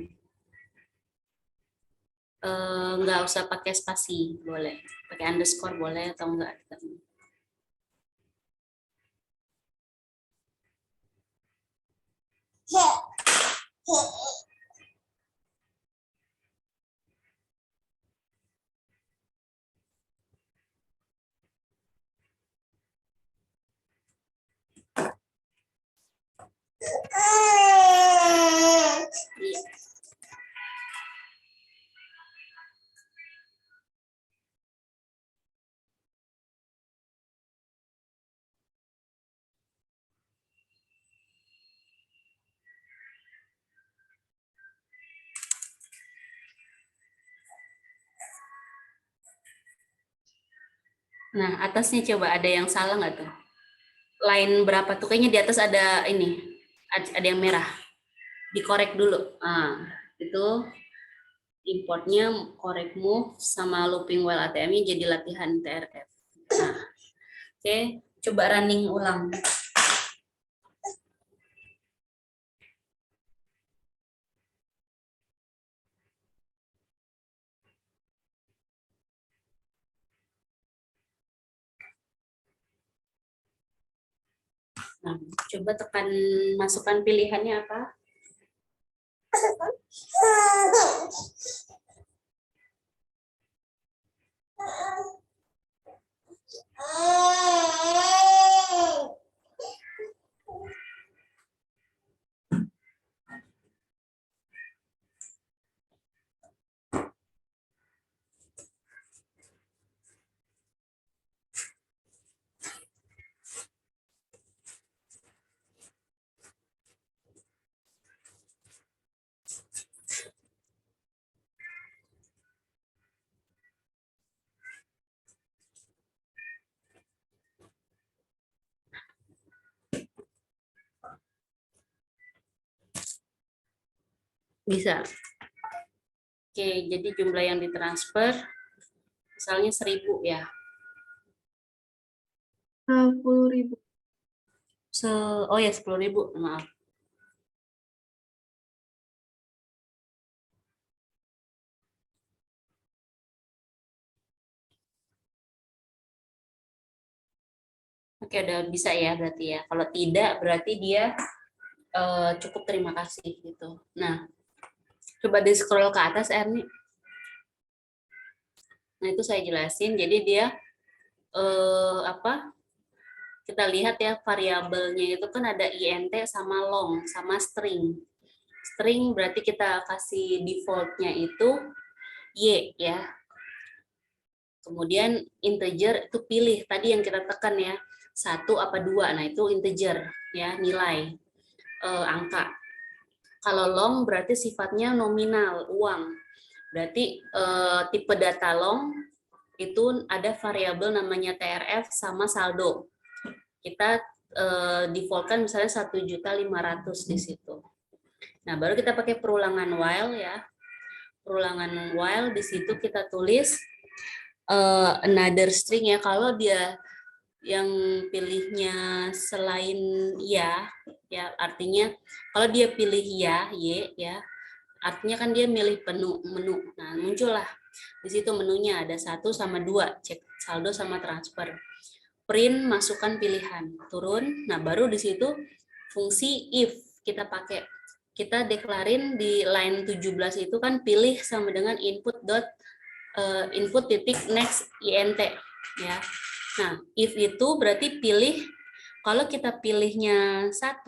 Nggak usah pakai spasi, boleh. Pakai underscore boleh atau enggak. Iya. Nah, atasnya coba ada yang salah nggak tuh? Line berapa tuh? Kayaknya di atas ada ini, ada yang merah. Dikorek dulu. Nah, itu importnya correct move sama looping while ATM-nya jadi latihan TRF. Nah, oke, coba running ulang. Nah, coba tekan masukkan pilihannya apa? Bisa. Oke, jadi jumlah yang ditransfer misalnya 1.000 ya. 10.000. Oh ya 10.000, maaf. Oke, udah bisa ya berarti ya. Kalau tidak berarti dia cukup terima kasih gitu. Nah, coba di scroll ke atas Erni. Nah, itu saya jelasin. Jadi dia apa? Kita lihat ya variabelnya itu kan ada int sama long sama string. String berarti kita kasih defaultnya itu y ya. Kemudian integer itu pilih tadi yang kita tekan ya, 1 apa 2. Nah, itu integer ya, nilai angka. Kalau long berarti sifatnya nominal, uang. Berarti tipe data long itu ada variabel namanya TRF sama saldo. Kita defaultkan misalnya 1.500.000 di situ. Nah, baru kita pakai perulangan while ya. Perulangan while di situ kita tulis another string ya. Kalau dia yang pilihnya selain ya artinya kalau dia pilih ya y ya artinya kan dia milih menu. Nah, muncullah di situ menunya ada 1 sama 2, cek saldo sama transfer. Print masukkan pilihan, turun. Nah, baru di situ fungsi if kita pakai. Kita deklarin di line 17 itu kan pilih sama dengan input titik next int ya. Nah, if itu berarti pilih, kalau kita pilihnya 1.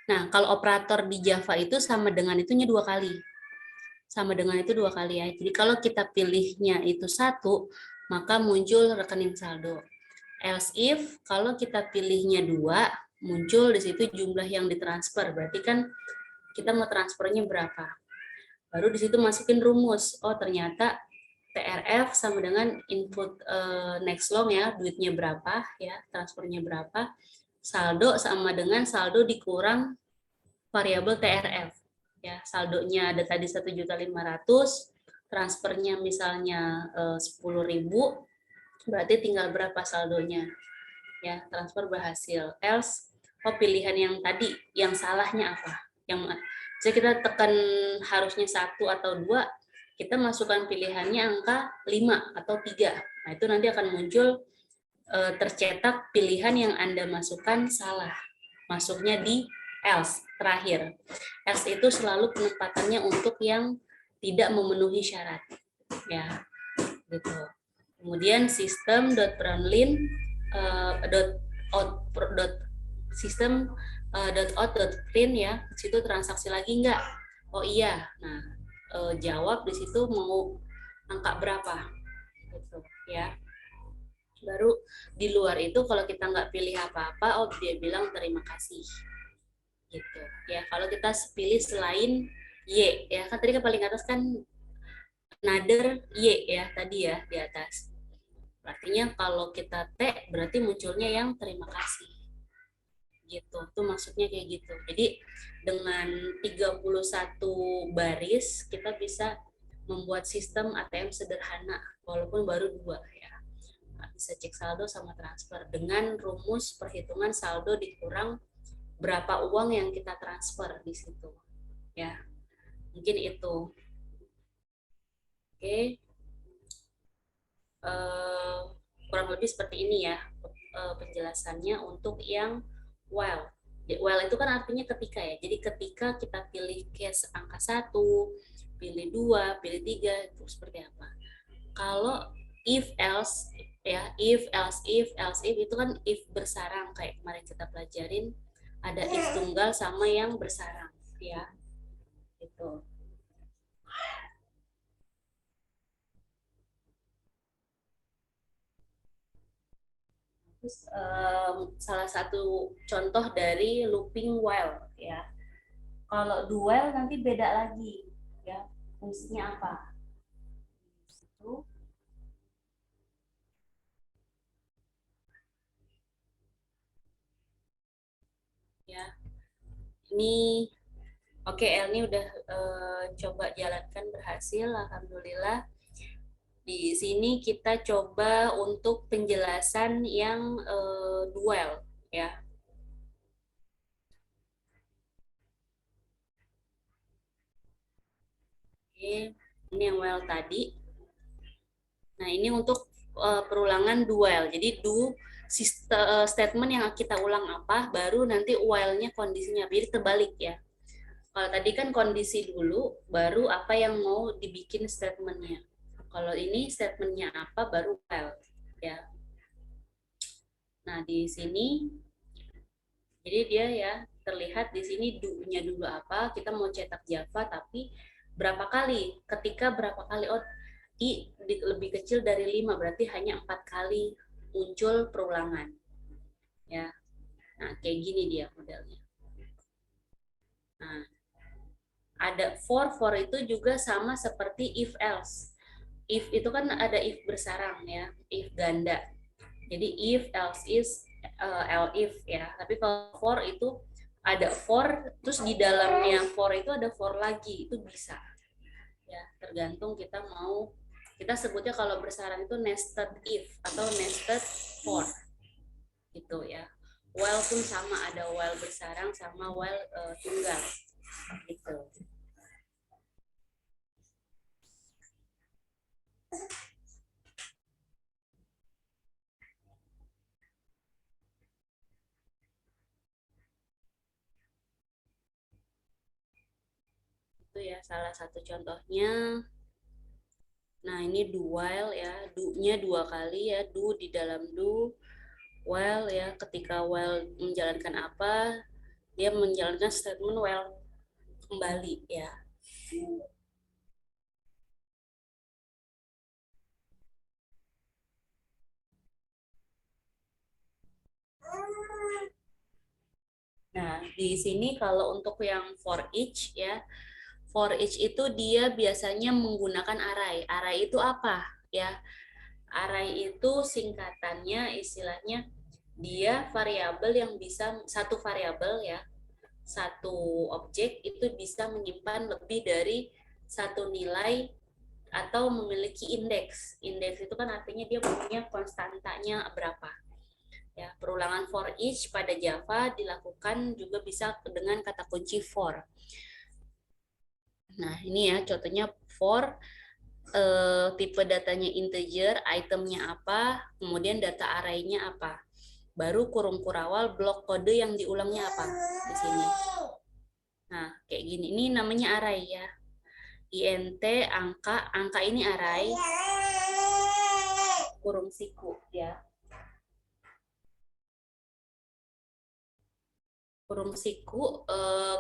Nah, kalau operator di Java itu sama dengan itunya 2 kali. Sama dengan itu 2 kali ya. Jadi kalau kita pilihnya itu 1, maka muncul rekening saldo. Else if kalau kita pilihnya 2, muncul di situ jumlah yang ditransfer. Berarti kan kita mau transfernya berapa. Baru di situ masukin rumus. Oh, ternyata TRF sama dengan input next long ya, duitnya berapa ya, transfernya berapa. Saldo sama dengan saldo dikurang variabel TRF. Ya, saldonya ada tadi 1.500.000, transfernya misalnya 10.000, berarti tinggal berapa saldonya. Ya, transfer berhasil. Else, pilihan yang tadi, yang salahnya apa? Yang jadi kita tekan harusnya 1 atau 2, kita masukkan pilihannya angka 5 atau 3. Nah, itu nanti akan muncul tercetak pilihan yang Anda masukkan salah. Masuknya di else terakhir. Else itu selalu penempatannya untuk yang tidak memenuhi syarat. Ya, gitu. Kemudian system.println system.out.print ya, di situ transaksi lagi enggak? Oh iya. Nah, jawab di situ mau angka berapa gitu ya. Baru di luar itu kalau kita nggak pilih apa-apa, oh dia bilang terima kasih gitu ya. Kalau kita pilih selain y ya, kan tadi kan paling atas kan another y ya tadi ya di atas. Artinya kalau kita T berarti munculnya yang terima kasih gitu. Tuh maksudnya kayak gitu. Jadi dengan 31 baris kita bisa membuat sistem ATM sederhana walaupun baru 2 ya. Bisa cek saldo sama transfer dengan rumus perhitungan saldo dikurang berapa uang yang kita transfer di situ ya. Mungkin itu. Oke. Kurang lebih seperti ini ya penjelasannya untuk yang while While itu kan artinya ketika ya. Jadi ketika kita pilih case angka 1, pilih 2, pilih 3, itu seperti apa. Kalau if else ya, if else if itu kan if bersarang kayak kemarin kita pelajarin, ada if tunggal sama yang bersarang ya. Gitu. Terus salah satu contoh dari looping while ya. Kalau do while nanti beda lagi ya. Fungsinya apa? Itu ya. Ini oke, Elni udah coba jalankan berhasil, alhamdulillah. Di sini kita coba untuk penjelasan yang dual ya. Oke, ini yang while tadi. Nah, ini untuk perulangan dual. Jadi statement yang kita ulang apa, baru nanti while-nya kondisinya. Jadi terbalik ya. Kalau tadi kan kondisi dulu, baru apa yang mau dibikin statementnya. Kalau ini statementnya apa, baru while ya. Nah, di sini jadi dia ya terlihat di sini do-nya dulu apa, kita mau cetak Java tapi berapa kali? Ketika berapa kali? Oh, I lebih kecil dari 5, berarti hanya 4 kali muncul perulangan. Ya. Nah, kayak gini dia modelnya. Nah, ada for itu juga sama seperti if else. If itu kan ada if bersarang ya, if ganda. Jadi if else is if ya. Tapi kalau for itu ada for, terus di dalamnya for itu ada for lagi, itu bisa. Ya, tergantung kita mau, kita sebutnya kalau bersarang itu nested if atau nested for. Gitu ya. While pun sama, ada while bersarang sama while tunggal. Gitu. Itu ya salah satu contohnya. Nah, ini do while ya, do-nya 2 kali ya, do di dalam do, while ya, ketika while menjalankan apa, dia menjalankan statement while kembali ya. Nah, di sini kalau untuk yang for each ya, for each itu dia biasanya menggunakan array. Array itu apa? Ya, array itu singkatannya istilahnya dia variabel yang bisa, satu variabel ya, satu objek itu bisa menyimpan lebih dari satu nilai atau memiliki indeks. Indeks itu kan artinya dia punya konstantanya berapa. Ya, perulangan for each pada Java dilakukan juga bisa dengan kata kunci for. Nah, ini ya contohnya for tipe datanya integer, itemnya apa, kemudian data array-nya apa. Baru kurung kurawal blok kode yang diulangnya apa di sini. Nah, kayak gini. Ini namanya array ya. int angka ini array. Kurung siku ya. Kurung siku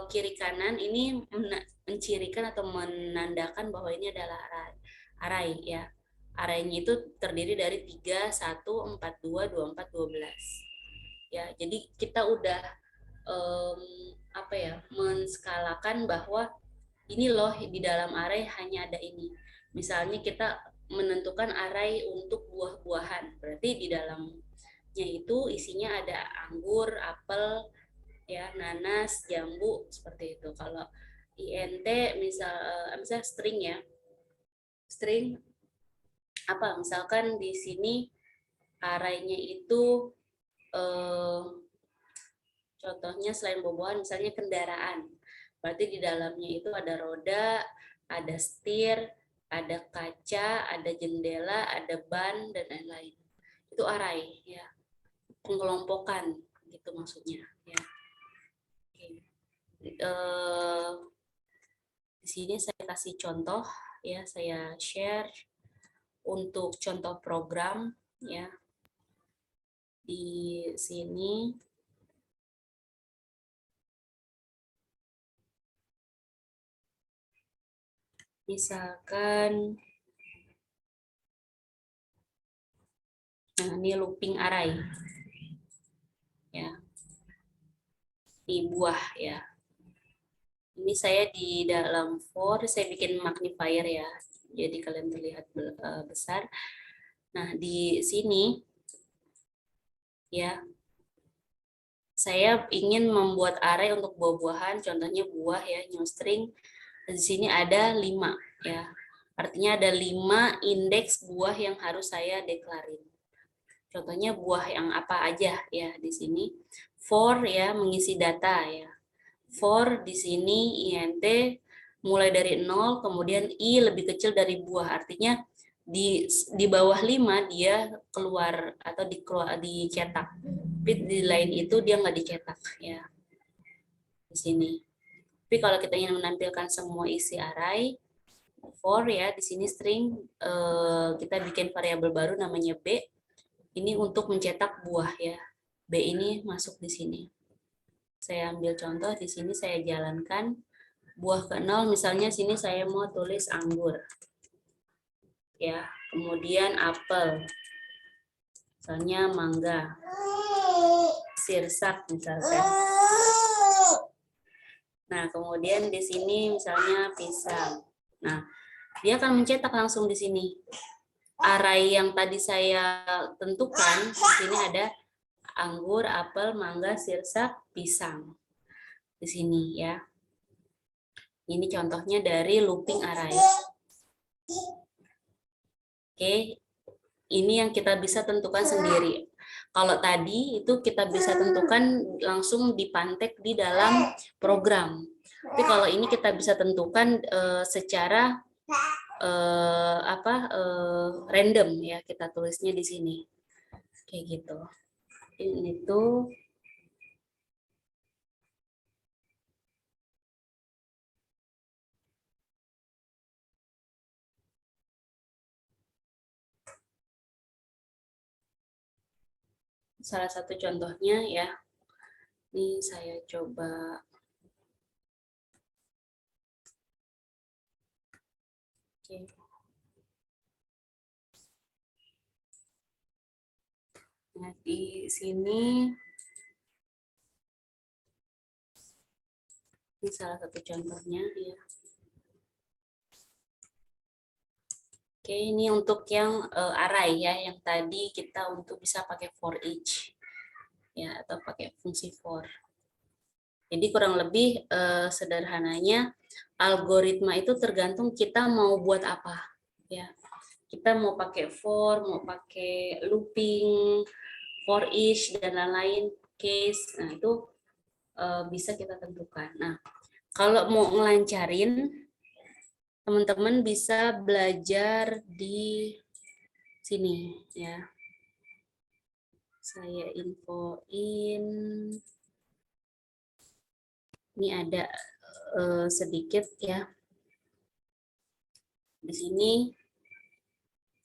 kiri kanan ini mencirikan atau menandakan bahwa ini adalah array ya. Array-nya itu terdiri dari 3, 1, 4, 2, 24, 12. Ya, jadi kita udah apa ya, menskalakan bahwa ini loh di dalam array hanya ada ini. Misalnya kita menentukan array untuk buah-buahan, berarti di dalamnya itu isinya ada anggur, apel, ya, nanas, jambu, seperti itu. Kalau int misal string ya, string apa? Misalkan di sini array-nya itu contohnya selain buah-buahan, misalnya kendaraan. Berarti di dalamnya itu ada roda, ada setir, ada kaca, ada jendela, ada ban, dan lain-lain. Itu array ya, pengelompokan gitu maksudnya ya. di sini saya kasih contoh ya, saya share untuk contoh program ya. Di sini misalkan nah ini looping array ya, di buah ya. Ini saya di dalam for, saya bikin magnifier ya, jadi kalian terlihat besar. Nah, di sini ya, saya ingin membuat array untuk buah-buahan, contohnya buah ya, new string. Di sini ada 5 ya. Artinya ada 5 indeks buah yang harus saya deklarin. Contohnya buah yang apa aja ya di sini. For ya, mengisi data ya. For di sini int mulai dari 0, kemudian i lebih kecil dari buah. Artinya di bawah 5 dia keluar atau dicetak. Tapi di lain itu dia nggak dicetak ya. Di sini. Tapi kalau kita ingin menampilkan semua isi array for ya, di sini string kita bikin variabel baru namanya b. Ini untuk mencetak buah ya. B ini masuk di sini. Saya ambil contoh di sini, saya jalankan buah ke-0, misalnya sini saya mau tulis anggur. Ya, kemudian apel. Misalnya mangga. Sirsak misalkan. Nah, kemudian di sini misalnya pisang. Nah, dia akan mencetak langsung di sini. Array yang tadi saya tentukan, di sini ada anggur, apel, mangga, sirsak, pisang. Di sini ya. Ini contohnya dari looping array. Oke, ini yang kita bisa tentukan sendiri. Kalau tadi itu kita bisa tentukan langsung dipantek di dalam program. Tapi kalau ini kita bisa tentukan secara random ya, kita tulisnya di sini. Kayak gitu. Ini tuh salah satu contohnya ya. Ini saya coba oke. Nah, di sini ini salah satu contohnya ya. Oke, ini untuk yang array ya, yang tadi kita untuk bisa pakai for each ya, atau pakai fungsi for. Jadi kurang lebih sederhananya algoritma itu tergantung kita mau buat apa ya. Kita mau pakai for, mau pakai looping, for each dan lain-lain, case. Nah, itu bisa kita tentukan. Nah, kalau mau ngelancarin, teman-teman bisa belajar di sini ya. Saya infoin. Ini ada sedikit ya. Di sini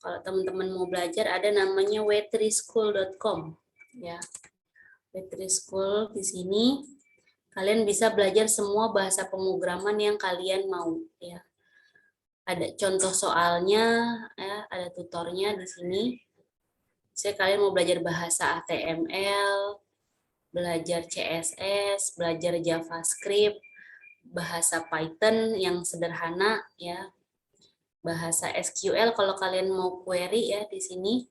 kalau teman-teman mau belajar ada namanya wetrischool.com ya. Wetrischool di sini kalian bisa belajar semua bahasa pemrograman yang kalian mau ya. Ada contoh soalnya ya, ada tutornya di sini. Saya kalian mau belajar bahasa HTML, belajar CSS, belajar JavaScript, bahasa Python yang sederhana ya. Bahasa SQL kalau kalian mau query ya di sini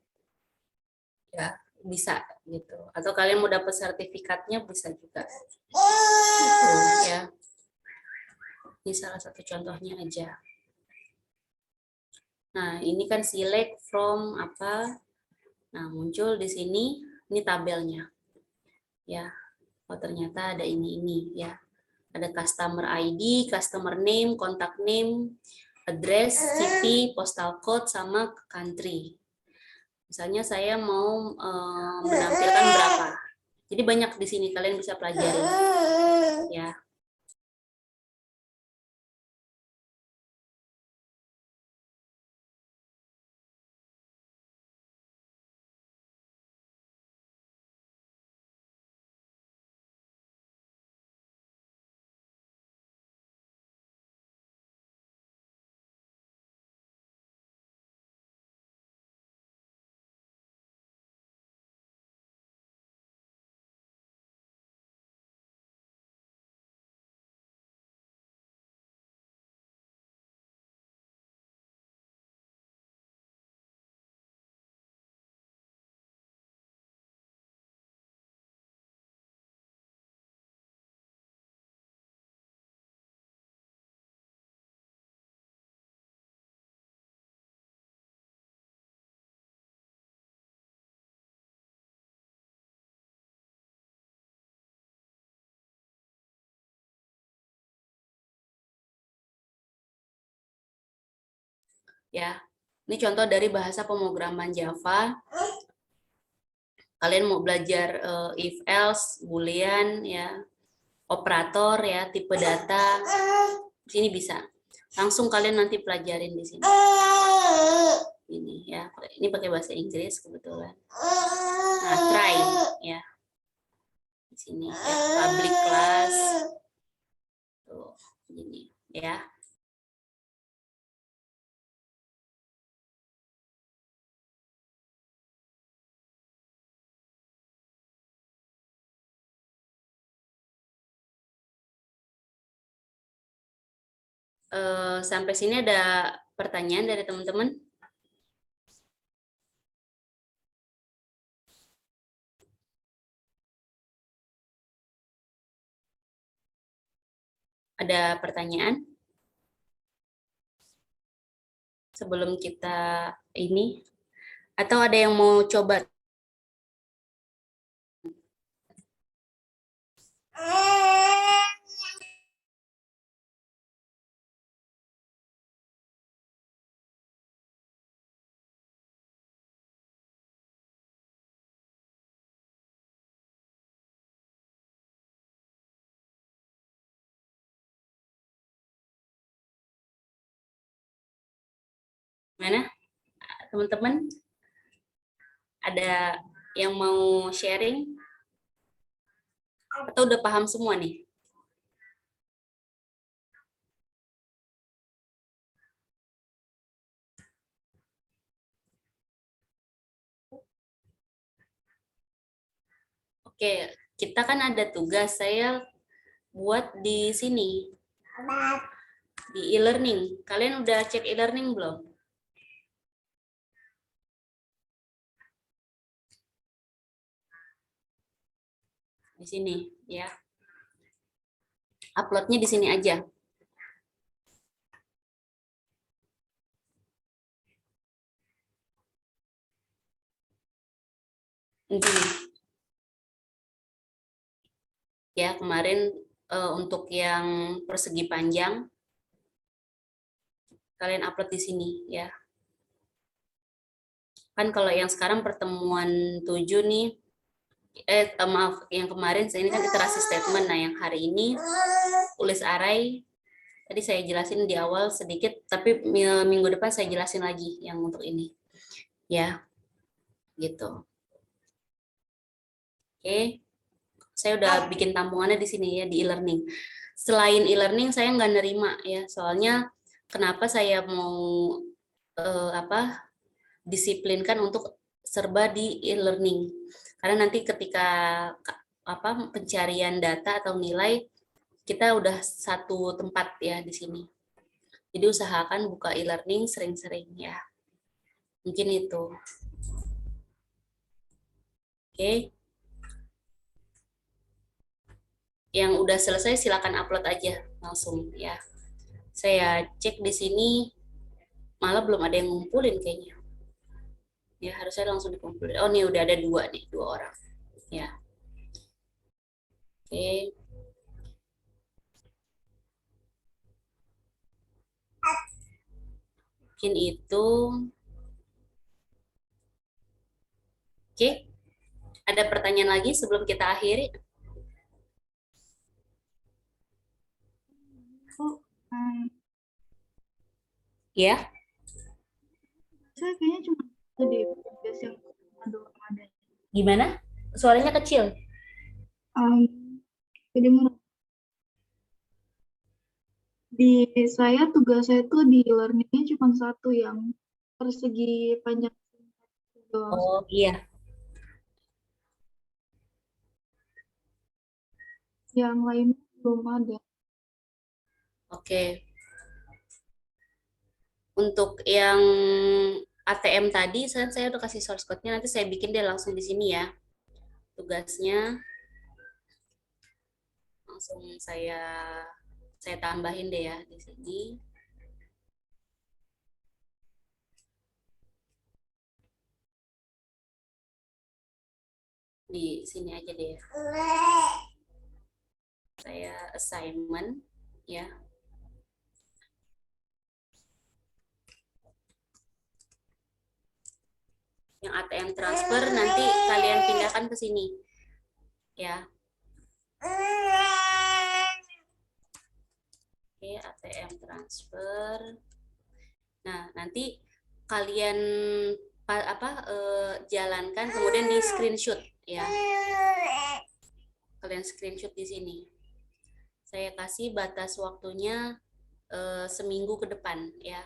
ya bisa gitu, atau kalian mau dapat sertifikatnya bisa juga gitu, ya. Ini salah satu contohnya aja. Nah, ini kan select from apa, nah muncul di sini, ini tabelnya ya. Oh ternyata ada ini ya, ada customer ID, customer name, contact name, address, city, postal code, sama country. Misalnya saya mau menampilkan berapa. Jadi banyak di sini kalian bisa pelajari ya. ya. Ini contoh dari bahasa pemrograman Java. Kalian mau belajar if else, boolean ya, operator ya, tipe data. Sini bisa. Langsung kalian nanti pelajarin di sini. Ini ya. Ini pakai bahasa Inggris kebetulan. Nah, try ya. Di sini ya, public class. Tuh, ini ya. Sampai sini ada pertanyaan dari teman-teman? Ada pertanyaan? Sebelum kita ini, atau ada yang mau coba? Mana? Teman-teman? Ada yang mau sharing? Atau udah paham semua nih? Oke, kita kan ada tugas saya buat di sini, di e-learning. Kalian udah cek e-learning belum? Di sini, ya. Uploadnya di sini aja. Ini. Ya, kemarin untuk yang persegi panjang, kalian upload di sini, ya. Kan kalau yang sekarang pertemuan 7 nih, maaf, yang kemarin ini kan iterasi statement. Nah, yang hari ini tulis array. Tadi saya jelasin di awal sedikit, tapi minggu depan saya jelasin lagi yang untuk ini. Ya, gitu. Oke. Saya udah bikin tampungannya di sini ya, di e-learning. Selain e-learning saya nggak nerima ya, soalnya kenapa saya mau disiplinkan untuk serba di e-learning. Karena nanti ketika pencarian data atau nilai kita udah satu tempat ya di sini. Jadi usahakan buka e-learning sering-sering ya. Mungkin itu. Oke. Yang udah selesai silakan upload aja langsung ya. Saya cek di sini malah belum ada yang ngumpulin kayaknya. Ya, harusnya langsung dikumpulin. Oh, nih udah ada dua nih, 2 orang. Ya. Oke. Mungkin itu. Oke. Ada pertanyaan lagi sebelum kita akhiri? Ya. Saya kayaknya cuma ada tugas yang doang ada. Gimana? Suaranya kecil. Kedengeran. Di saya tugas saya tuh di learningnya cuma satu yang persegi panjang doang. Oh, iya. Yang lain belum ada. Oke. Untuk yang ATM tadi, saya udah kasih source code-nya, nanti saya bikin deh langsung di sini ya. Tugasnya langsung saya tambahin deh ya di sini. Di sini aja deh. Saya assignment ya. Yang ATM transfer nanti kalian pindahkan ke sini. Ya. Oke, ATM transfer. Nah, nanti kalian jalankan kemudian di screenshot ya. Kalian screenshot di sini. Saya kasih batas waktunya seminggu ke depan ya.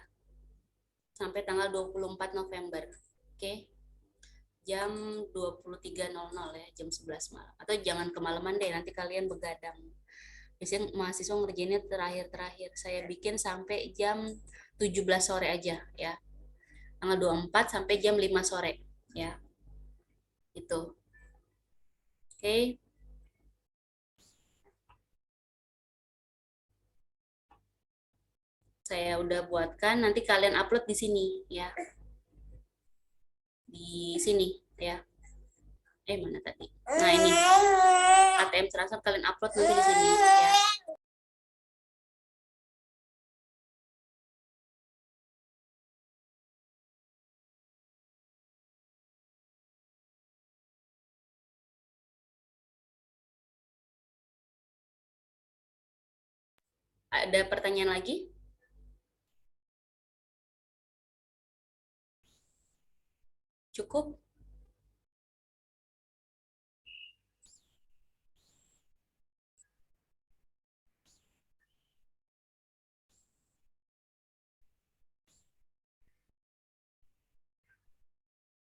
Sampai tanggal 24 November. Oke. Jam 23.00 ya, jam 11 malam. Atau jangan kemalaman deh, nanti kalian begadang. Biasanya mahasiswa ngerjainnya terakhir-terakhir. Saya bikin sampai jam 17 sore aja ya. Tanggal 24 sampai jam 5 sore ya. Itu. Oke. Saya udah buatkan, nanti kalian upload di sini ya. Di sini ya. Mana tadi? Nah, ini ATM transfer kalian upload nanti di sini ya. Ada pertanyaan lagi? Cukup?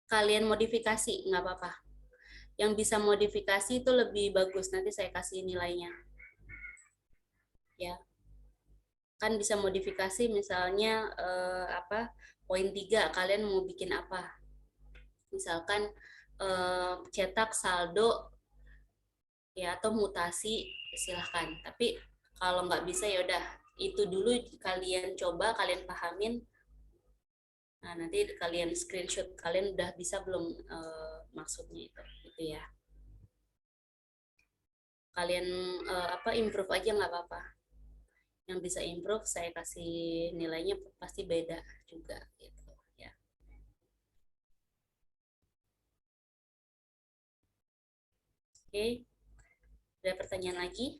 Kalian modifikasi, nggak apa-apa. Yang bisa modifikasi itu lebih bagus, nanti saya kasih nilainya. Ya. Kan bisa modifikasi misalnya poin 3 kalian mau bikin apa? Misalkan cetak saldo ya atau mutasi silahkan. Tapi kalau nggak bisa ya udah itu dulu kalian coba, kalian pahamin. Nah, nanti kalian screenshot, kalian udah bisa belum maksudnya itu ya. Kalian improve aja nggak apa-apa. Yang bisa improve saya kasih nilainya pasti beda juga gitu ya. Oke. Ada pertanyaan lagi?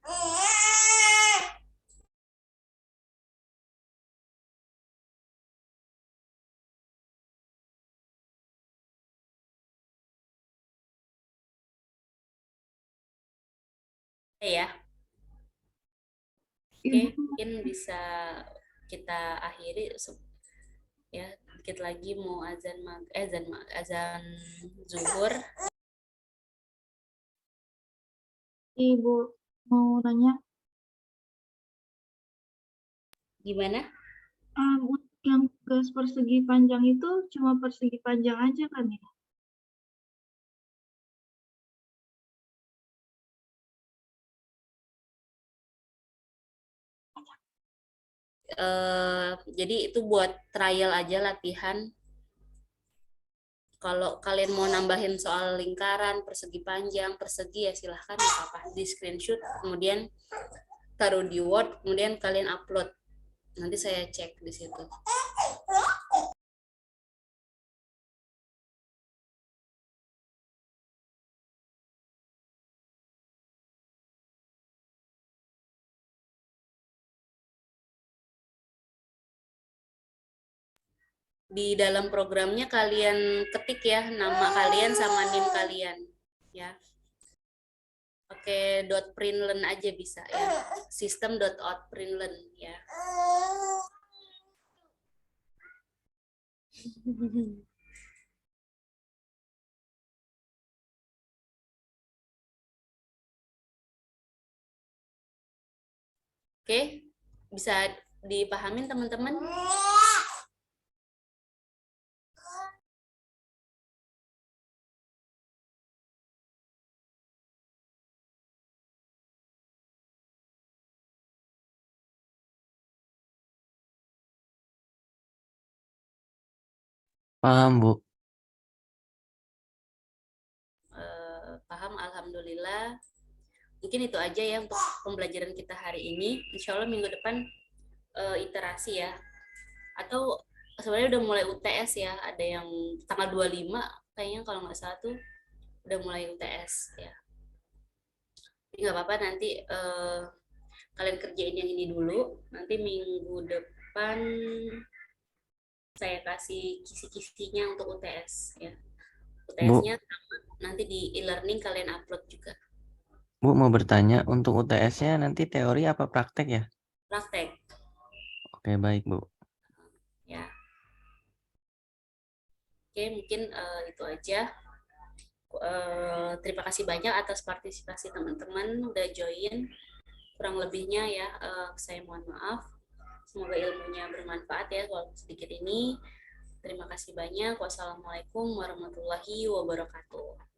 Ya. Oke, mungkin bisa kita akhiri ya, dikit lagi mau azan zuhur. Ibu mau nanya, Gimana? untuk yang tugas persegi panjang itu cuma persegi panjang aja kan ya? Jadi itu buat trial aja, latihan. Kalau kalian mau nambahin soal lingkaran, persegi panjang, persegi ya silahkan, apa di screenshot, kemudian taruh di Word, kemudian kalian upload. Nanti saya cek di situ. Di dalam programnya kalian ketik ya nama kalian sama NIM kalian ya. Oke, .println aja bisa ya. System.out.println ya. Oke, bisa dipahamin teman-teman? Paham, Bu. Paham, alhamdulillah. Mungkin itu aja ya untuk pembelajaran kita hari ini. Insya Allah minggu depan iterasi ya. Atau sebenarnya udah mulai UTS ya, ada yang tanggal 25 kayaknya kalau nggak salah tuh udah mulai UTS ya. Jadi nggak apa-apa, nanti kalian kerjain yang ini dulu. Nanti minggu depan saya kasih kisi-kisinya untuk UTS ya. Bu, UTS-nya nanti di e-learning kalian upload juga. Bu mau bertanya, untuk UTS-nya nanti teori apa praktek ya? Praktek Oke, baik, Bu. ya. Oke, mungkin itu aja. Terima kasih banyak atas partisipasi teman-teman udah join. Kurang lebihnya ya, saya mohon maaf. Semoga ilmunya bermanfaat ya kalau sedikit ini. Terima kasih banyak. Wassalamualaikum warahmatullahi wabarakatuh.